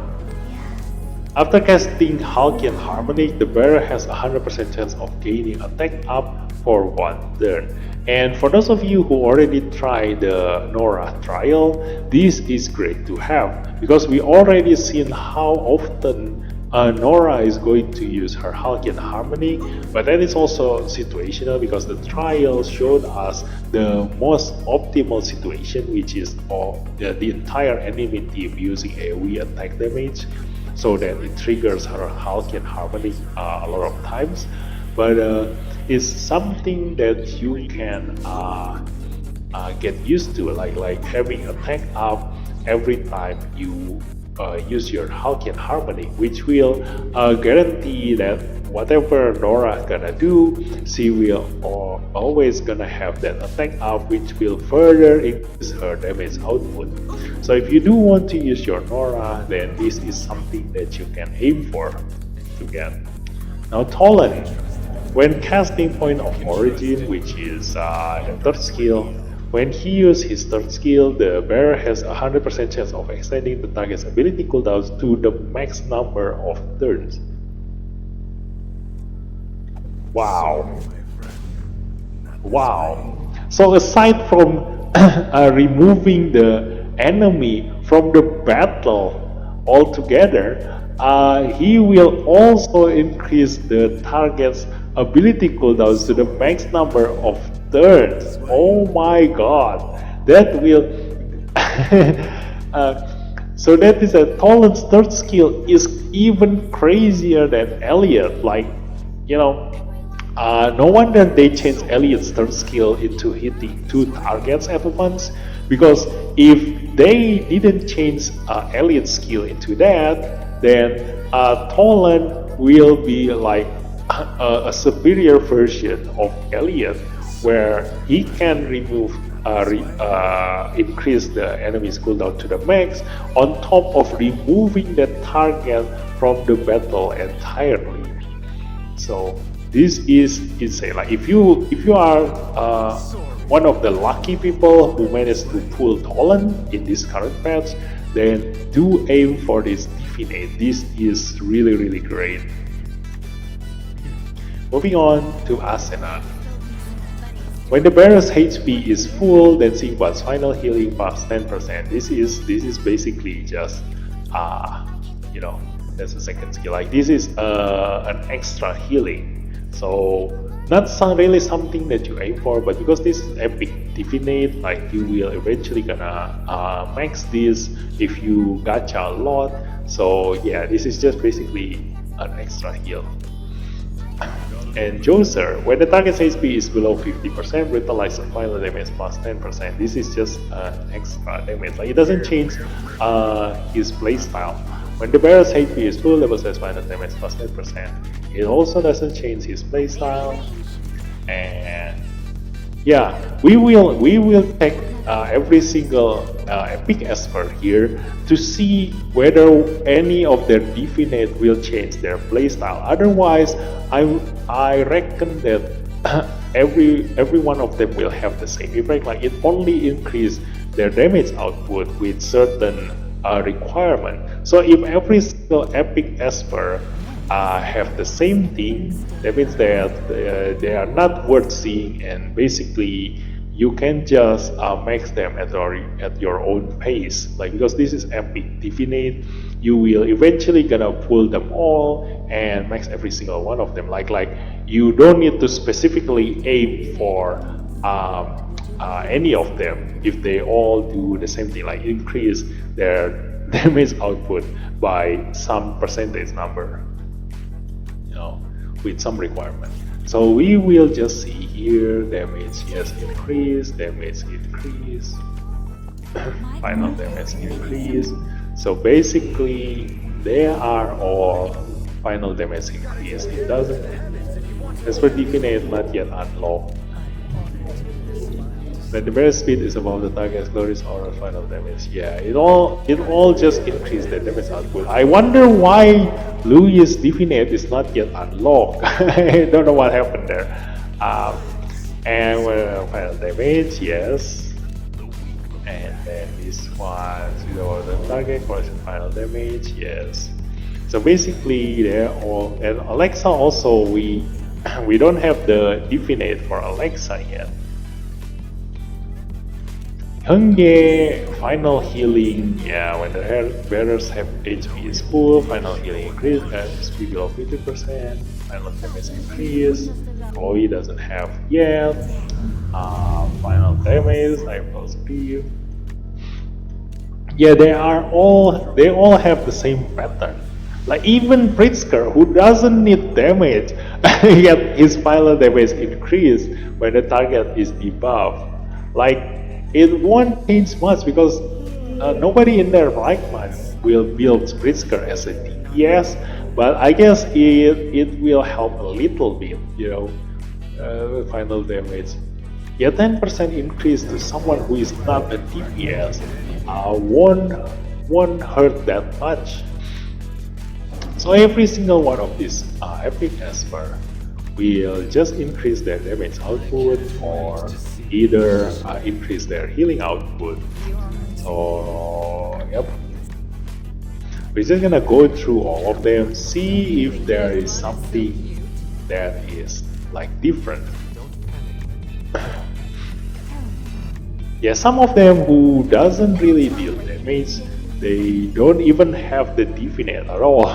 after casting Halcyon Harmonic, the bearer has a 100% chance of gaining attack up for one turn. And for those of you who already tried the Nora trial, this is great to have, because we already seen how often Nora is going to use her Halcyon Harmony, but that is also situational, because the trial showed us the most optimal situation, which is for the entire enemy team using AoE attack damage, so that it triggers her Halcyon Harmony a lot of times. But it's something that you can get used to, like having attack up every time you use your Halcyon Harmony, which will guarantee that whatever Nora gonna do, she will always gonna have that attack up, which will further increase her damage output. So if you do want to use your Nora, then this is something that you can aim for to get. Now Tolan, when casting Point of Origin, which is the third skill, when he uses his third skill, the bearer has a 100% chance of extending the target's ability cooldowns to the max number of turns. Wow. Wow. So aside from removing the enemy from the battle altogether, he will also increase the target's ability cooldowns to the max number of turns. Oh my god, that will so that is a Tolan's third skill is even crazier than Elliot. Like, you know, no wonder they changed Elliot's third skill into hitting 2 targets at once, because if they didn't change Elliot's skill into that, then Tolan will be like a superior version of Elliot, where he can remove increase the enemy's cooldown to the max, on top of removing the target from the battle entirely. So this is insane. Like if you are one of the lucky people who managed to pull Tolan in this current patch, then do aim for this Divinate. This is really great. Moving on to Asena. When the bearer's HP is full, then Xingguan's final healing plus 10%. This is basically just you know, that's the second skill. Like this is an extra healing. So not really something that you aim for, but because this is epic Divinate, like you will eventually gonna max this if you gacha a lot. So yeah, this is just basically an extra heal. And Joser, when the target's HP is below 50%, brutalize the final damage plus 10%. This is just extra damage. Like it doesn't change his playstyle. When the bearer's HP is full, level says final damage plus 10%. It also doesn't change his playstyle. And yeah, we will take every single epic esper here to see whether any of their Divinate will change their playstyle. Otherwise, I reckon that every one of them will have the same effect. Like it only increase their damage output with certain requirement. So if every single epic esper have the same thing, that means that they are not worth seeing, and basically you can just max them at your own pace. Like because this is epic Divinate, you will eventually gonna pull them all and max every single one of them. Like you don't need to specifically aim for any of them if they all do the same thing, like increase their damage output by some percentage number, you know, with some requirement. So we will just see here, damage yes increase, damage increase, final damage increase. So basically they are all final damage increase. It doesn't, as for Divinate, not yet unlocked. When the bear speed is above the target's glorious aura final damage, yeah, it all just increase the damage output. I wonder why Louis' Divinate is not yet unlocked. I don't know what happened there. And final damage, yes. And then this one is above the target correction final damage, yes. So basically they're all, and Alexa also, we don't have the Divinate for Alexa yet. Henge, final healing, yeah, when the bearers have HP is full, final healing increase at speed below 50%, final damage increase. Chloe doesn't have yet. Final damage, I speed. Yeah, they all have the same pattern. Like even Pritzker, who doesn't need damage, yet his final damage increased when the target is debuffed. Like, it won't change much because nobody in their right mind will build Brisker as a DPS, but I guess it will help a little bit, you know, final damage. Yeah, 10% increase to someone who is not a DPS won't hurt that much. So every single one of these epic Esper will just increase their damage output or either increase their healing output. So yep, we're just gonna go through all of them, see if there is something that is like different. Yeah, some of them who doesn't really deal damage, they don't even have the definite at all.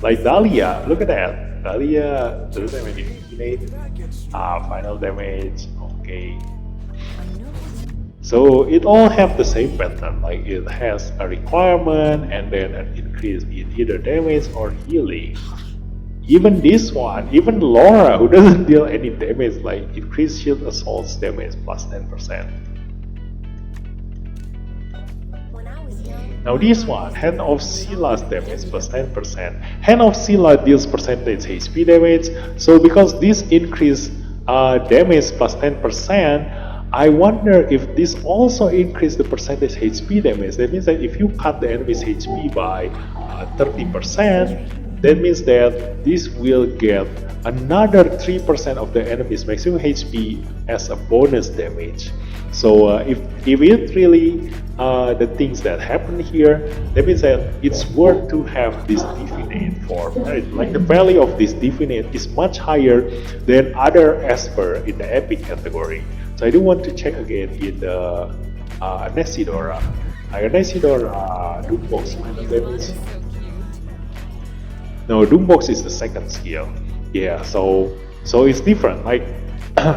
Like Dahlia, look at that. Dahlia doesn't have any definite. Final damage, okay. So it all have the same pattern, like it has a requirement and then an increase in either damage or healing. Even this one, even Leora, who doesn't deal any damage, like increased shield assaults damage plus 10%. Now this one, Hand of Sila's damage plus 10%. Hand of Sila deals percentage HP damage, so because this increase damage plus 10%, I wonder if this also increase the percentage HP damage. That means that if you cut the enemy's HP by 30%, that means that this will get another 3% of the enemy's maximum HP as a bonus damage. So if it really the things that happen here, that means that it's worth to have this definite for merit. Like the value of this definite is much higher than other Esper in the epic category. So I do want to check again in the Nesidora. Nesidora Doombox minus damage. No, Doombox is the second skill. Yeah, so it's different. Like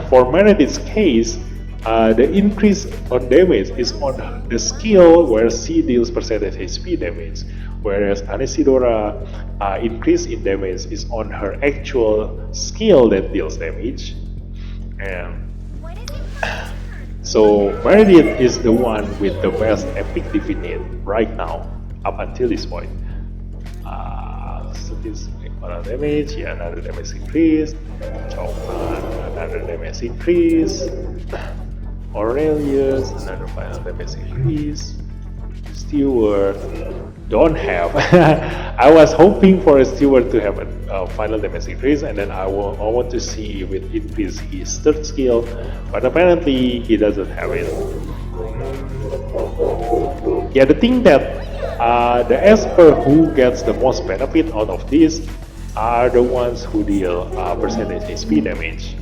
for Meredith's case, the increase on damage is on the skill where she deals percentage HP damage, whereas Anesidora increase in damage is on her actual skill that deals damage. And so Meredith is the one with the best epic definite right now, up until this point. So this another damage, yeah, another damage increase. Chuan, another damage increase. Aurelius, another final damage increase. Stewart, don't have. I was hoping for a Stewart to have a final damage increase, and then I want to see if it increase his third skill, but apparently he doesn't have it. Yeah, the thing that the Esper who gets the most benefit out of this are the ones who deal percentage HP damage.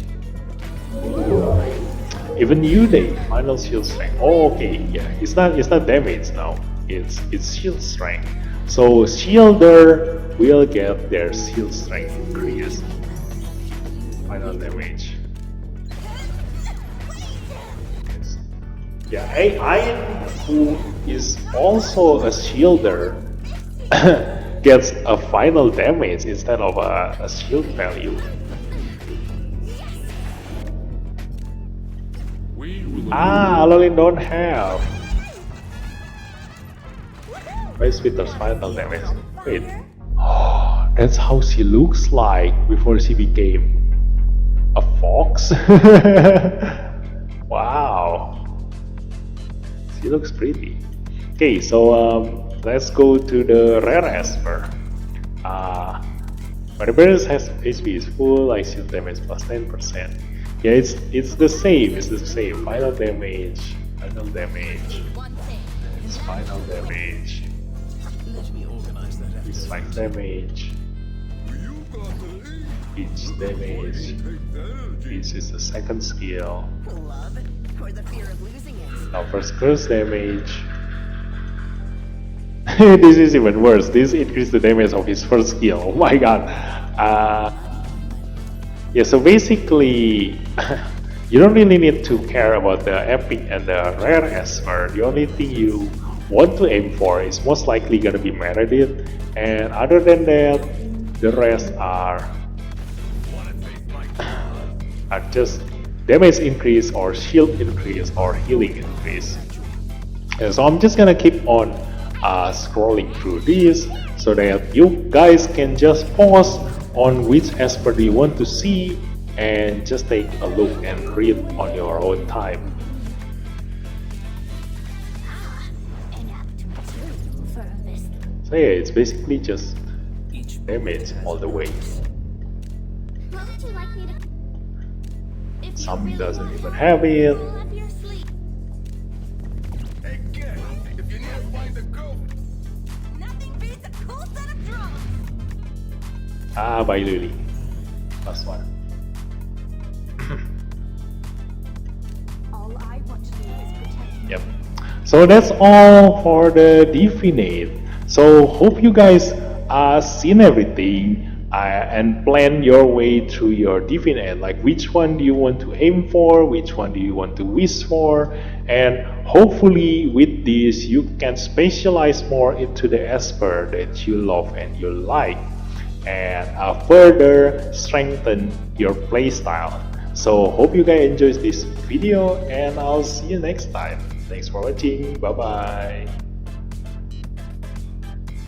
Even Hyde, final shield strength. Oh, okay, yeah, it's not damage now. It's shield strength. So Shielder will get their shield strength increased. Final damage. Yeah, Ian, who is also a shielder, gets a final damage instead of a shield value. Ollie don't have. Where's Peter's final damage? Wait. Oh, that's how she looks like before she became a fox? Wow. She looks pretty. Okay, so let's go to the rare Esper. When the bear's HP is full, like shield damage plus 10%. Yeah, it's the same. It's the same. Final damage. It's final damage. It's like damage. Each damage. This is the second skill. Now first curse damage. This is even worse. This increases the damage of his first skill. Oh my god. Yeah, so basically you don't really need to care about the epic and the rare Esper. The only thing you want to aim for is most likely gonna be Meredith, and other than that, the rest are just damage increase or shield increase or healing increase. And so I'm just gonna keep on scrolling through this so that you guys can just pause on which expert you want to see and just take a look and read on your own time. So yeah, it's basically just damage all the way. Some doesn't even have it. By Lily. Last one. Yep. So that's all for the Divinate. So hope you guys seen everything and plan your way through your Divinate. Like which one do you want to aim for? Which one do you want to wish for? And hopefully with this you can specialize more into the esper that you love and you like, and further strengthen your playstyle. So hope you guys enjoyed this video and I'll see you next time. Thanks for watching. Bye bye.